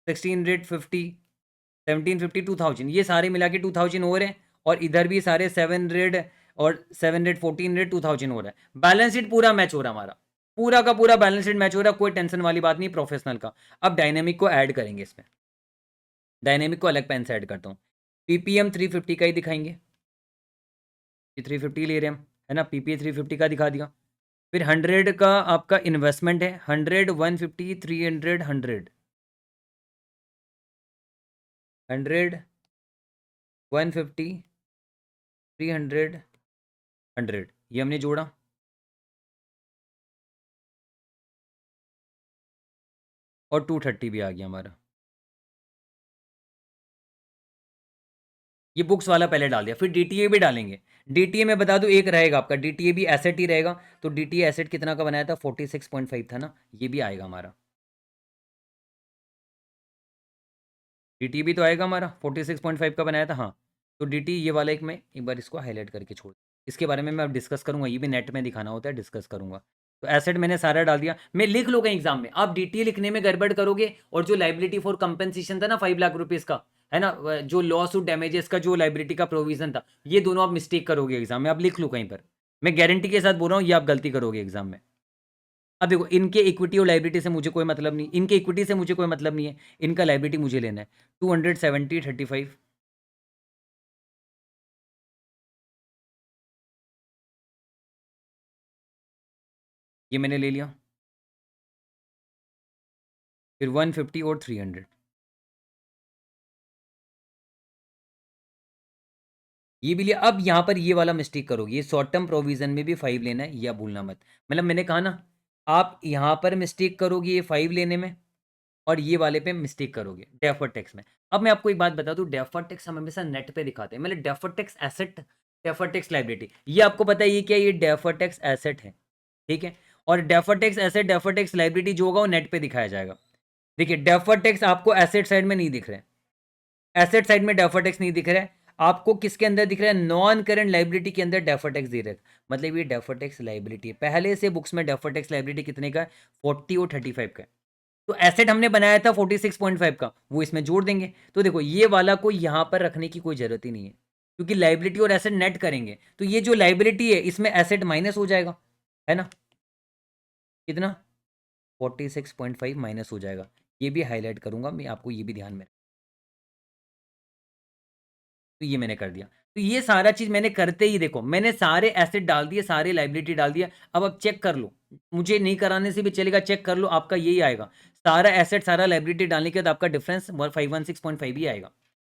1650, 1750, 2000, ये सारे मिला के 2000 हो रहे हैं, और इधर भी सारे 700 और 700, 1400, 2000 हो रहा है। बैलेंस शीट पूरा मैच हो रहा है हमारा, पूरा का पूरा बैलेंस शीट मैच हो रहा है, कोई टेंशन वाली बात नहीं प्रोफेशनल का। अब डायनेमिक को ऐड करेंगे इसमें, डायनेमिक को अलग पेन से ऐड करता हूँ। पीपीएम 350 का ही दिखाएंगे, ये 350 ले रहे हैं हम, है ना, पीपीए 350 का दिखा दिया। फिर 100 का आपका इन्वेस्टमेंट है, 100, 150, 300, 100, 100, 150, 300, 100, ये हमने जोड़ा। और 230 भी आ गया हमारा। ये बुक्स वाला पहले डाल दिया, फिर डीटीए भी डालेंगे। डीटीए में बता दूं एक रहेगा आपका, डीटीए भी एसेट ही रहेगा। तो डीटीए एसेट कितना का बनाया था, 46.5 था ना, ये भी आएगा हमारा। डीटीए भी तो आएगा हमारा, 46.5 का बनाया था, हाँ। तो डीटी ये वाला एक, मैं एक बार इसको हाईलाइट करके छोड़, इसके बारे में मैं अब डिस्कस करूंगा, ये भी नेट में दिखाना होता है, डिस्कस करूंगा। तो एसेट मैंने सारा डाल दिया, मैं लिख लूंगा एग्जाम में। आप डीटीए लिखने में गड़बड़ करोगे, और जो लाइबिलिटी फॉर कंपेंसेशन था ना 5 लाख रुपीज का, है ना, जो लॉस और डैमेजेस का जो लाइबिलिटी का प्रोविजन था, ये दोनों आप मिस्टेक करोगे एग्जाम में। आप लिख लो कहीं पर, मैं गारंटी के साथ बोल रहा हूँ, ये आप गलती करोगे एग्जाम में। अब देखो, इनके इक्विटी और लाइबिलिटी से मुझे कोई मतलब नहीं, इनके इक्विटी से मुझे कोई मतलब नहीं है, इनका लाइबिलिटी मुझे लेना है। 270/35, ये मैंने ले लिया। फिर 150 और 300, ये भी लिया। अब यहाँ पर ये वाला मिस्टेक करोगे, ये शॉर्ट टर्म प्रोविजन में भी 5 लेना है, या भूलना मत। मतलब मैंने कहा ना, आप यहाँ पर मिस्टेक करोगे ये 5 लेने में, और ये वाले पे मिस्टेक करोगे डेफर टैक्स में। अब मैं आपको एक बात बता दूं, डेफर टैक्स हम हमेशा नेट पे दिखाते हैं, मतलब defer tax asset, defer tax liability, ये आपको पता है ये क्या है, ये डेफर टैक्स एसेट है, ठीक है। और defer tax asset, defer tax liability जो होगा वो नेट पे दिखाया जाएगा। देखिए, डेफर टैक्स आपको एसेट साइड में नहीं दिख रहा है, एसेट साइड में डेफर टैक्स नहीं दिख रहा है आपको, किसके अंदर दिख रहा है, नॉन करंट लाइबिलिटी के अंदर डेफर टैक्स दे रहे हैं। मतलब ये डेफर टैक्स लाइबिलिटी है, पहले से बुक्स में डेफर टैक्स लाइबिलिटी कितने का है, 40 और 35 का है। तो एसेट हमने बनाया था 46.5 का, वो इसमें जोड़ देंगे। तो देखो, ये वाला को यहां पर रखने की कोई जरूरत ही नहीं है, क्योंकि लाइबिलिटी और एसेट नेट करेंगे, तो ये जो लाइबिलिटी है इसमें एसेट माइनस हो जाएगा, है ना, कितना, 46.5 माइनस हो जाएगा। ये भी हाईलाइट करूंगा मैं, आपको ये भी ध्यान में। तो ये मैंने कर दिया। तो ये सारा चीज मैंने करते ही, देखो मैंने सारे एसेट डाल दिए, सारे लाइबिलिटी डाल दिया। अब आप चेक कर लो, मुझे नहीं कराने से भी चलेगा, चेक कर लो, आपका यही आएगा। सारा एसेट सारा लाइबिलिटी डालने के बाद आपका डिफरेंस 516.5 ही आएगा।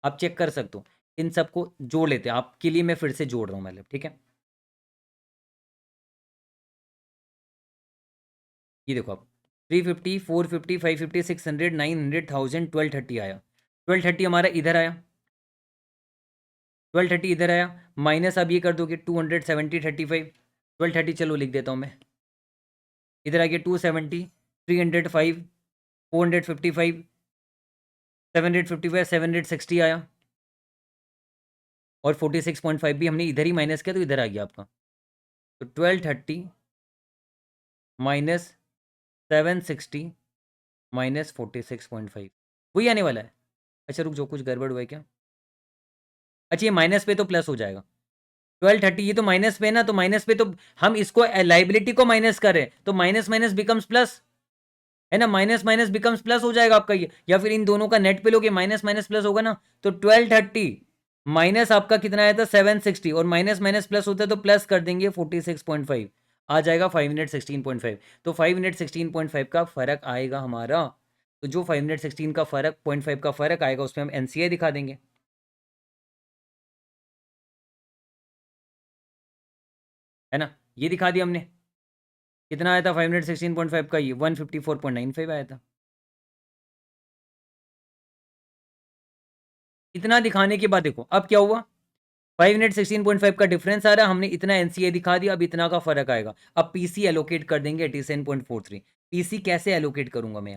आप चेक कर सकते हो। इन सबको जोड़ लेते हैं, आपके लिए मैं फिर से जोड़ रहा हूँ, मतलब ठीक है। ये देखो, आप 350, 450, 550, 600, 900, 1000, 1230 आया। 1230 हमारा इधर आया, 1230 इधर आया। माइनस आप ये कर दोगे, 270/35, 1230 चलो लिख देता हूँ मैं। इधर आ गया 270, 305, 455, 755, 760 आया। और 46.5 भी हमने इधर ही माइनस किया, तो इधर आ गया आपका। तो 1230 माइनस 760 माइनस 46.5, वही आने वाला है। अच्छा रुक, जो कुछ गड़बड़ हुआ है क्या, अच्छा ये माइनस पे तो प्लस हो जाएगा। 1230 ये तो माइनस पे है ना, तो माइनस पे तो हम इसको लाइबिलिटी को माइनस करें, तो माइनस माइनस बिकम्स प्लस, है ना, माइनस माइनस बिकम्स प्लस हो जाएगा आपका ये। या फिर इन दोनों का नेट पे लोगे, माइनस माइनस प्लस होगा ना। तो 1230 माइनस आपका कितना आया था, 760, और माइनस माइनस प्लस होता है तो प्लस कर देंगे 46.5, आ जाएगा 516.5। तो 516.5 का फर्क आएगा हमारा। तो जो 516 का फर्क 0.5 का फर्क आएगा, उसमें हम एनसीआई दिखा देंगे, है ना। ये दिखा दिया हमने। कितना आया था 516.5 का, ये 154.95 आया था। इतना दिखाने के बाद देखो अब क्या हुआ, 516.5 का डिफरेंस आ रहा, हमने इतना एनसीए दिखा दिया, अब इतना का फर्क आएगा। अब पीसी एलोकेट कर देंगे 87.43। पीसी कैसे एलोकेट करूंगा मैं,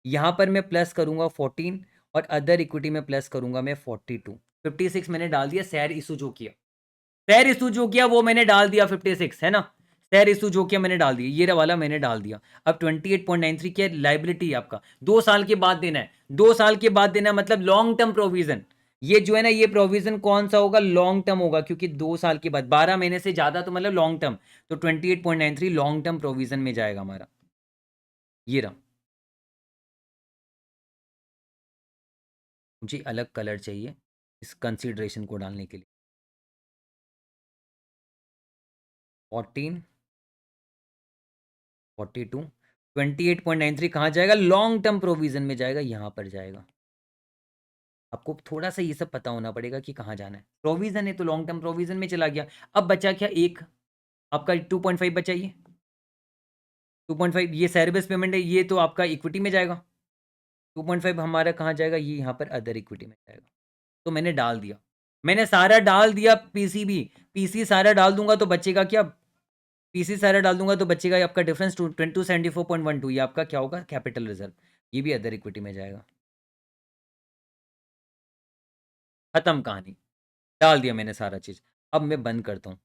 यहाँ पर मैं प्लस करूंगा 14, और अदर इक्विटी में प्लस करूंगा मैं 42। 56 मैंने डाल दिया, शेयर इशू जो किया, शेयर इशू जो किया वो मैंने डाल दिया 56, है ना। शेयर इशू जो किया मैंने डाल दिया, ये वाला मैंने डाल दिया। अब 28.93 क्या लाइबिलिटी आपका 2 साल के बाद देना है, 2 साल के बाद देना है, मतलब लॉन्ग टर्म प्रोविजन। ये जो है ना, ये प्रोविजन कौन सा होगा, लॉन्ग टर्म होगा, क्योंकि 2 साल के बाद 12 महीने से ज्यादा, तो मतलब लॉन्ग टर्म। तो 28.93 लॉन्ग टर्म प्रोविजन में जाएगा हमारा, ये रहा। मुझे अलग कलर चाहिए इस कंसीडरेशन को डालने के लिए। 14, 42, 28.93 कहाँ जाएगा, लॉन्ग टर्म प्रोविजन में जाएगा, यहाँ पर जाएगा। आपको थोड़ा सा ये सब पता होना पड़ेगा कि कहाँ जाना है। प्रोविजन है तो लॉन्ग टर्म प्रोविजन में चला गया। अब बचा क्या, एक आपका 2.5 बचा, ये 2.5 ये सर्विस पेमेंट है, ये तो आपका इक्विटी में जाएगा। 2.5 हमारा कहाँ जाएगा, ये यहाँ पर अदर इक्विटी में जाएगा। तो मैंने डाल दिया, मैंने सारा डाल दिया, पीसी सारा डाल दूंगा तो बचेगा क्या, पीसी सारा डाल दूंगा तो बचेगा आपका डिफरेंस 274.12, ये आपका क्या होगा, कैपिटल रिजर्व, ये भी अदर इक्विटी में जाएगा। खत्म कहानी, डाल दिया मैंने सारा चीज। अब मैं बंद करता हूँ,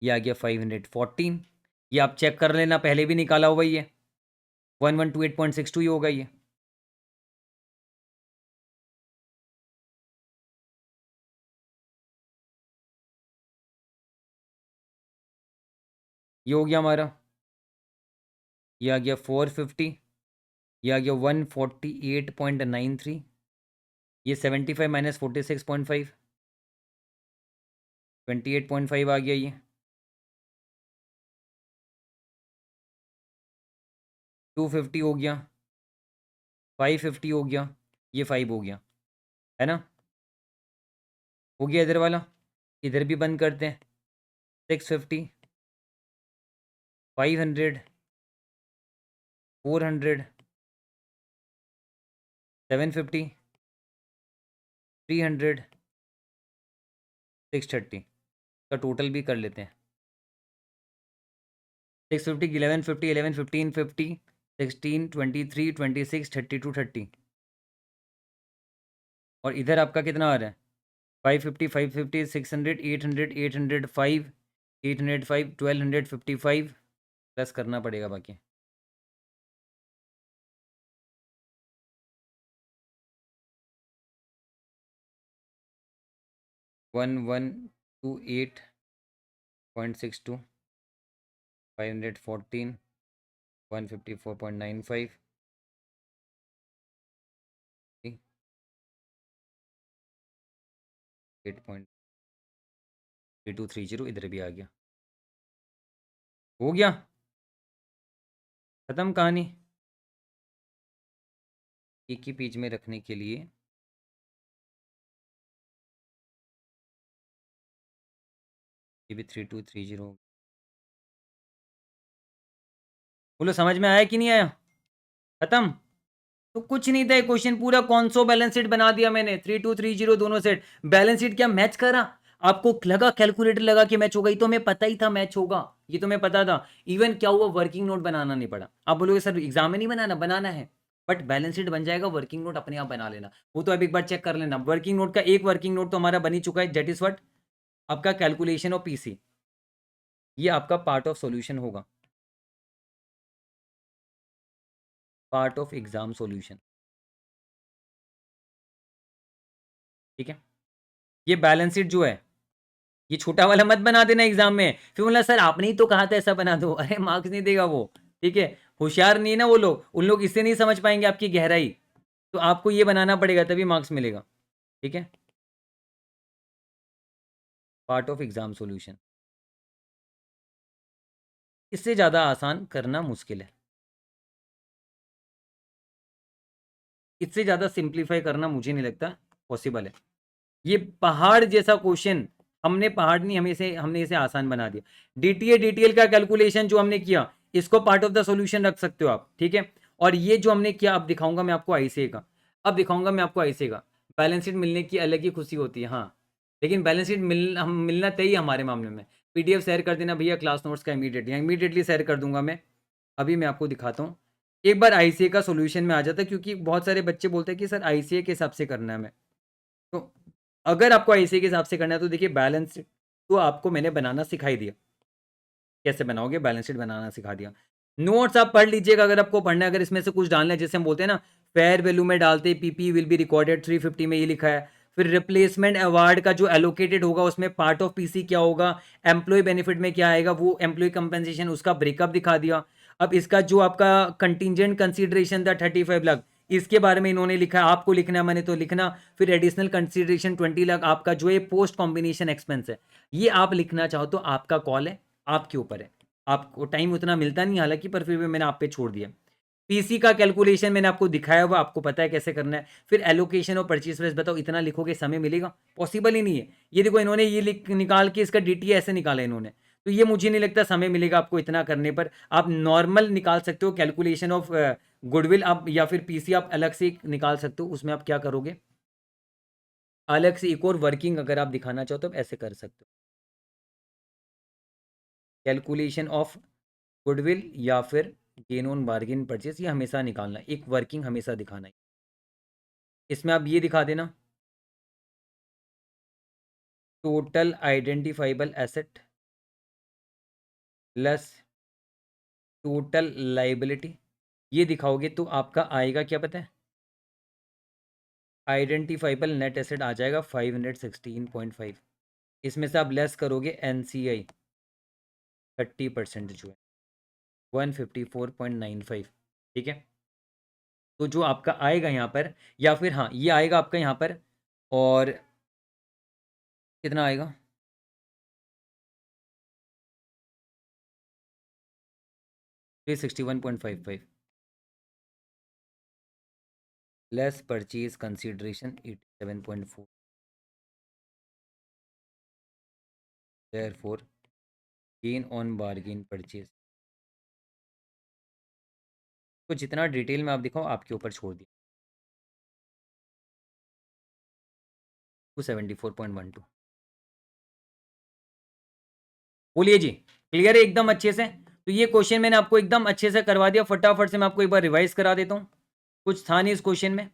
ये आ गया 514, ये आप चेक कर लेना, पहले भी निकाला हुआ ही है, 1128.62 ही होगा ये। ये हो गया हमारा, ये आ गया 450, ये आ गया 148.93, ये 75 माइनस 46.5, 28.5 आ गया ये। टू 50 हो गया, 550 हो गया, ये 5 हो गया, है ना, हो गया इधर वाला, इधर भी बंद करते हैं, 650, 500, 400, 750, 300, 630 का टोटल भी कर लेते हैं, 650, 1150, 11, 15, 50, 16, 23, 26, 32, 30, और इधर आपका कितना आ रहा है, 550, 550, 600, 800, 805, 805, 1255 प्लस करना पड़ेगा बाकी, 1128.62, 514, 154.95, 8.3230 इधर भी आ गया, हो गया, खत्म कहानी। एक ही पेज में रखने के लिए ये भी 3230, बोलो समझ में आया कि नहीं आया, खत्म। तो कुछ नहीं था, क्वेश्चन पूरा कौनसो बैलेंस शीट बना दिया मैंने, 3230 दोनों सेट, बैलेंस शीट क्या मैच करा, आपको लगा कैलकुलेटर लगा के मैच होगा, ये तो हमें पता ही था मैच होगा, ये तो मैं पता था। इवन क्या हुआ, वर्किंग नोट बनाना नहीं पड़ा। आप बोलोगे सर एग्जाम में नहीं बनाना, बनाना है, बट बैलेंस शीट बन जाएगा, वर्किंग नोट अपने आप बना लेना, वो तो अब एक बार चेक कर लेना। वर्किंग नोट का एक वर्किंग नोट तो हमारा बन ही चुका है, दैट इज व्हाट, आपका कैलकुलेशन ऑफ पीसी, ये आपका पार्ट ऑफ सॉल्यूशन होगा, पार्ट ऑफ एग्जाम सॉल्यूशन, ठीक है। ये बैलेंस शीट जो है, ये छोटा वाला मत बना देना एग्जाम में, फिर बोला सर आपने ही तो कहा था ऐसा बना दो, अरे मार्क्स नहीं देगा वो, ठीक है। होशियार नहीं है ना वो लोग, उन लोग इससे नहीं समझ पाएंगे आपकी गहराई, तो आपको ये बनाना पड़ेगा तभी मार्क्स मिलेगा, ठीक है। पार्ट ऑफ एग्जाम सॉल्यूशन, इससे ज़्यादा आसान करना मुश्किल है, इससे ज़्यादा सिंप्लीफाई करना मुझे नहीं लगता पॉसिबल है। ये पहाड़ जैसा क्वेश्चन, हमने पहाड़ नहीं, हमने इसे आसान बना दिया। डीटीए डीटीएल का कैलकुलेशन जो हमने किया, इसको पार्ट ऑफ द सॉल्यूशन रख सकते हो आप, ठीक है। और ये जो हमने किया, अब दिखाऊंगा मैं आपको आईसीए का, अब दिखाऊंगा मैं आपको आईसीए का। बैलेंस शीट मिलने की अलग ही खुशी होती है, हाँ, लेकिन बैलेंस शीट मिलना चाहिए हमारे मामले में। पीडीएफ शेयर कर देना भैया क्लास नोट्स का, इमीडिएटली शेयर कर दूंगा मैं। अभी मैं आपको दिखाता हूँ, एक बार आईसीए का सोल्यूशन में आ जाता है, क्योंकि बहुत सारे बच्चे बोलते हैं कि सर आईसीए के हिसाब से करना है हमें, तो अगर आपको आईसीए के हिसाब से करना है तो देखिए बैलेंस शीट तो आपको मैंने बनाना सिखाई दिया, कैसे बनाओगे, बैलेंस शीट बनाना सिखा दिया। नोट्स आप पढ़ लीजिएगा अगर आपको पढ़ना है, अगर इसमें से कुछ डालना है, जैसे हम बोलते हैं ना फेयर वैल्यू में डालते पीपी विल बी रिकॉर्डेड 350 में ये लिखा है, फिर रिप्लेसमेंट अवार्ड का जो एलोकेटेड होगा उसमें पार्ट ऑफ पीसी क्या होगा, एम्प्लॉय बेनिफिट में क्या आएगा, वो एम्प्लॉय कंपनसेशन उसका ब्रेकअप दिखा दिया। अब इसका जो आपका कंटिजेंट कंसिडरेशन था 35 लाख, इसके बारे में इन्होंने लिखा है, आपको लिखना है मैंने तो लिखना। फिर एडिशनल कंसिडरेशन 20 लाख आपका जो है पोस्ट कॉम्बिनेशन एक्सपेंस है, ये आप लिखना चाहो तो आपका कॉल है, आपके ऊपर है, आपको टाइम उतना मिलता नहीं हालांकि, पर फिर भी मैंने आप पे छोड़ दिया। पीसी का कैलकुलेशन मैंने आपको दिखाया हुआ, आपको पता है कैसे करना है। फिर एलोकेशन और परचेज प्राइस बताओ, इतना लिखोगे समय मिलेगा, पॉसिबल ही नहीं है। ये देखो इन्होंने ये लिख निकाल के इसका डीटीए ऐसे निकाला इन्होंने, तो ये मुझे नहीं लगता समय मिलेगा आपको इतना करने पर। आप नॉर्मल निकाल सकते हो कैलकुलेशन ऑफ गुडविल, आप या फिर पीसी आप अलग से निकाल सकते हो। उसमें आप क्या करोगे, अलग से एक और वर्किंग अगर आप दिखाना चाहो तो आप ऐसे कर सकते हो, कैलकुलेशन ऑफ गुडविल या फिर गेन ऑन बार्गेन परचेस, ये हमेशा निकालना, एक वर्किंग हमेशा दिखाना है। इसमें आप ये दिखा देना, total identifiable asset plus total liability, ये दिखाओगे तो आपका आएगा क्या पता है, आइडेंटिफाइबल नेट एसेट आ जाएगा 516.5। इसमें से आप लेस करोगे NCI 30% जो है 154.95, ठीक है। तो जो आपका आएगा यहाँ पर, या फिर हाँ ये आएगा आपका यहाँ पर, और कितना आएगा, 361.55 less purchase consideration 87.4, therefore gain on bargain purchase. तो जितना डिटेल में आप दिखाओ आपके ऊपर छोड़ दिया, 274.12। बोलिए जी, क्लियर है एकदम अच्छे से। तो ये क्वेश्चन मैंने आपको एकदम अच्छे से करवा दिया, फटाफट से मैं आपको एक बार रिवाइज करा देता हूँ। कुछ था नहीं इस क्वेश्चन में,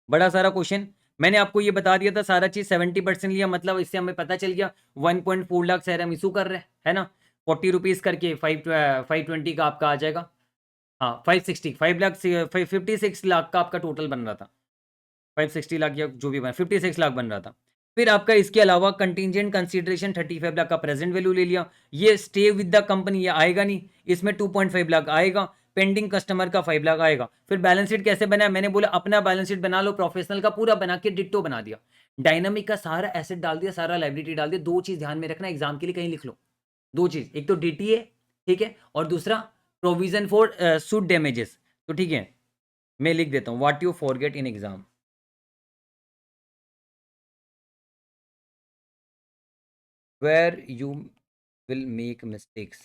बड़ा सारा क्वेश्चन मैंने आपको ये बता दिया था, सारा चीज 70% लिया, मतलब इससे हमें पता चल गया 1.4 लाख शेयर हम इशू कर रहे हैं, है ना। 40 रुपीज करके 520 का आपका आ जाएगा, हाँ 560, 5 लाख 56 लाख का आपका टोटल बन रहा था, 560 लाख या जो भी बना 56 लाख बन रहा था। फिर आपका इसके अलावा कंटीजेंट कंसीडरेशन 35 लाख का प्रेजेंट वैल्यू ले लिया, ये स्टे विद द कंपनी, ये आएगा नहीं, इसमें 2.5 लाख आएगा, पेंडिंग कस्टमर का 5 लाख आएगा। फिर बैलेंस शीट कैसे बनाया, मैंने बोला अपना बैलेंस शीट बना लो, प्रोफेशनल का पूरा बना के डिट्टो बना दिया, डायनामिक का सारा एसेट डाल दिया, सारा लाइबिलिटी डाल दिया। दो चीज ध्यान में रखना, एग्जाम के लिए कहीं लिख लो, दो चीज, एक तो DTA, ठीक है, और दूसरा प्रोविजन फॉर सूट डैमेजेस। तो ठीक है, मैं लिख देता हूं, what you forget in exam, where you will make mistakes।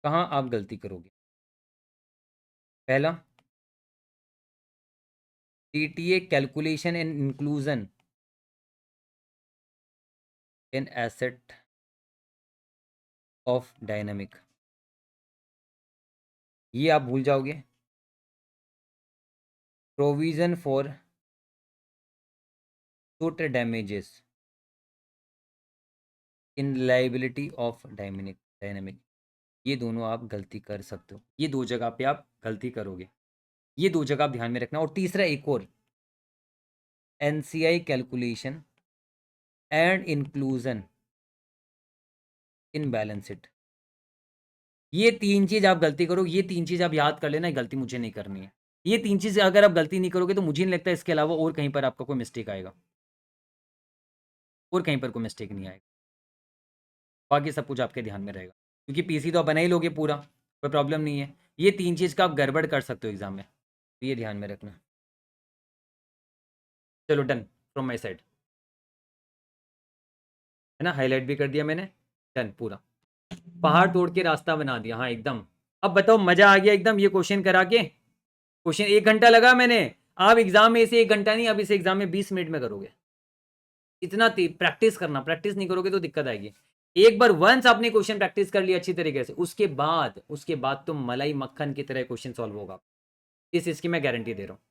कहाँ आप गलती करोगे, पहला DTA calculation and inclusion in asset of dynamic, ये आप भूल जाओगे। Provision for suit damages in liability of dynamic, ये दोनों आप गलती कर सकते हो, ये दो जगह पे आप गलती करोगे, ये दो जगह आप ध्यान में रखना। और तीसरा एक और, NCI calculation and inclusion in balance sheet, ये तीन चीज आप गलती करो, ये तीन चीज आप याद कर लेना, गलती मुझे नहीं करनी है। ये तीन चीज अगर आप गलती नहीं करोगे तो मुझे नहीं लगता इसके अलावा और कहीं पर आपका कोई मिस्टेक आएगा, और कहीं पर कोई मिस्टेक नहीं आएगा, बाकी सब कुछ आपके ध्यान में रहेगा, क्योंकि पीसी तो आप बना ही लोगे पूरा, कोई प्रॉब्लम नहीं है। ये तीन चीज का आप गड़बड़ कर सकते हो एग्जाम में, तो ये ध्यान में रखना। चलो डन फ्रॉम माई साइड, है ना, हाईलाइट भी कर दिया मैंने, डन पूरा, पहाड़ तोड़ के रास्ता बना दिया, हाँ एकदम। अब बताओ मजा आ गया एकदम ये क्वेश्चन करा के, क्वेश्चन 1 घंटा लगा मैंने, आप एग्जाम में इसे 1 घंटा नहीं, अब इसे एग्जाम में 20 मिनट में करोगे। इतना प्रैक्टिस करना, प्रैक्टिस नहीं करोगे तो दिक्कत आएगी। एक बार वंस आपने क्वेश्चन प्रैक्टिस कर लिया अच्छी तरीके से, उसके बाद तो मलाई मक्खन की तरह क्वेश्चन सॉल्व होगा, इसकी मैं गारंटी दे रहा हूँ।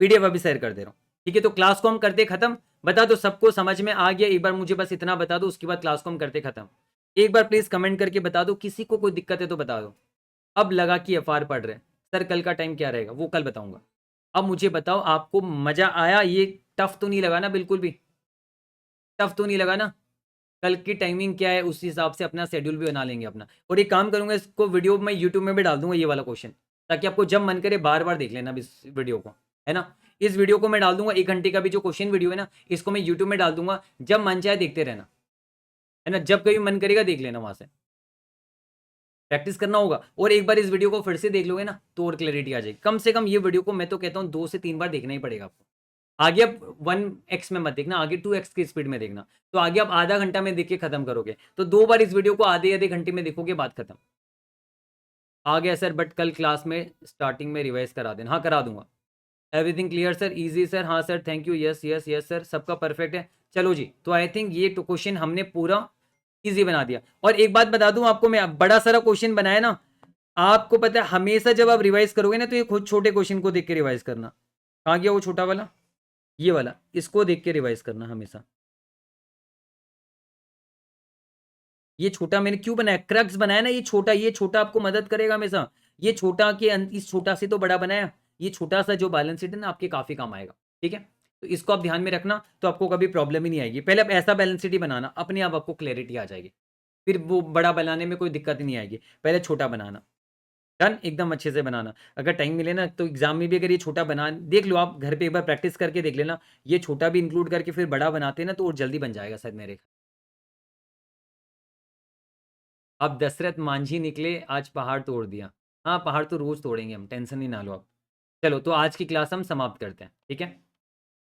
PDF अभी शेयर कर दे रहा हूँ, ठीक है। तो क्लास को हम करते खत्म, बता दो सबको समझ में आ गया, एक बार मुझे बस इतना बता दो, उसके बाद क्लास को हम करते खत्म। एक बार प्लीज कमेंट करके बता दो, किसी को कोई दिक्कत है तो बता दो। अब लगा कि FR पढ़ रहे हैं सर, कल का टाइम क्या रहेगा वो कल बताऊंगा। अब मुझे बताओ आपको मजा आया, ये टफ तो नहीं लगा ना, बिल्कुल भी टफ तो नहीं लगा ना। कल की टाइमिंग क्या है उस हिसाब से अपना शेड्यूल भी बना लेंगे अपना, और एक काम करूंगा, इसको वीडियो में यूट्यूब में भी डाल दूंगा ये वाला क्वेश्चन, ताकि आपको जब मन करे बार बार देख लेना इस वीडियो को, है ना। इस वीडियो को मैं डाल दूंगा, 1 घंटे का भी जो क्वेश्चन वीडियो है ना, इसको मैं यूट्यूब में डाल दूंगा, जब मन चाहे देखते रहना, है ना, जब कभी मन करेगा देख लेना वहां से। प्रैक्टिस करना होगा, और एक बार इस वीडियो को फिर से देख लोगे ना तो और क्लैरिटी आ जाएगी। कम से कम ये वीडियो को मैं तो कहता हूँ 2 से 3 बार देखना ही पड़ेगा आपको। आगे आप 1x में मत देखना, आगे 2x की स्पीड में देखना। तो आगे आप आधा घंटा में देख के खत्म करोगे, तो 2 बार इस वीडियो को आधे आधे घंटे में देखोगे, बात खत्म। आ गया सर, बट कल क्लास में स्टार्टिंग में रिवाइज करा देना। हाँ, करा दूंगा। Everything clear sir, easy sir. हाँ sir, thank you. Yes yes yes sir, सबका परफेक्ट है। चलो जी, तो आई थिंक ये तो क्वेश्चन हमने पूरा इजी बना दिया। और एक बात बता दूं आपको, मैं बड़ा सारा क्वेश्चन बनाया ना, आपको पता है हमेशा जब आप रिवाइज करोगे ना तो ये खुद छोटे क्वेश्चन को देख के रिवाइज करना। कहाँ गया वो छोटा वाला, ये वाला, इसको देख के रिवाइज करना हमेशा। ये छोटा मैंने क्यों बनाया, क्रक्स बनाया ना, ये छोटा आपको मदद करेगा हमेशा। ये छोटा के इस छोटा से तो बड़ा बनाया, ये छोटा सा जो बैलेंस शीट है ना आपके काफी काम आएगा। ठीक है, तो इसको आप ध्यान में रखना, तो आपको कभी प्रॉब्लम ही नहीं आएगी। पहले आप ऐसा बैलेंस शीट ही बनाना, अपने आप आपको क्लैरिटी आ जाएगी, फिर वो बड़ा बनाने में कोई दिक्कत ही नहीं आएगी। पहले छोटा बनाना, डन, एकदम अच्छे से बनाना। अगर टाइम मिले ना तो एग्जाम में भी अगर ये छोटा बना देख लो, आप घर पे एक बार प्रैक्टिस करके देख लेना, ये छोटा भी इंक्लूड करके फिर बड़ा बनाते ना तो और जल्दी बन जाएगा शायद मेरे। अब दशरथ मांझी निकले, आज पहाड़ तोड़ दिया। हाँ, पहाड़ तो रोज तोड़ेंगे हम, टेंशन ही ना लो आप। चलो, तो आज की क्लास हम समाप्त करते हैं, ठीक है।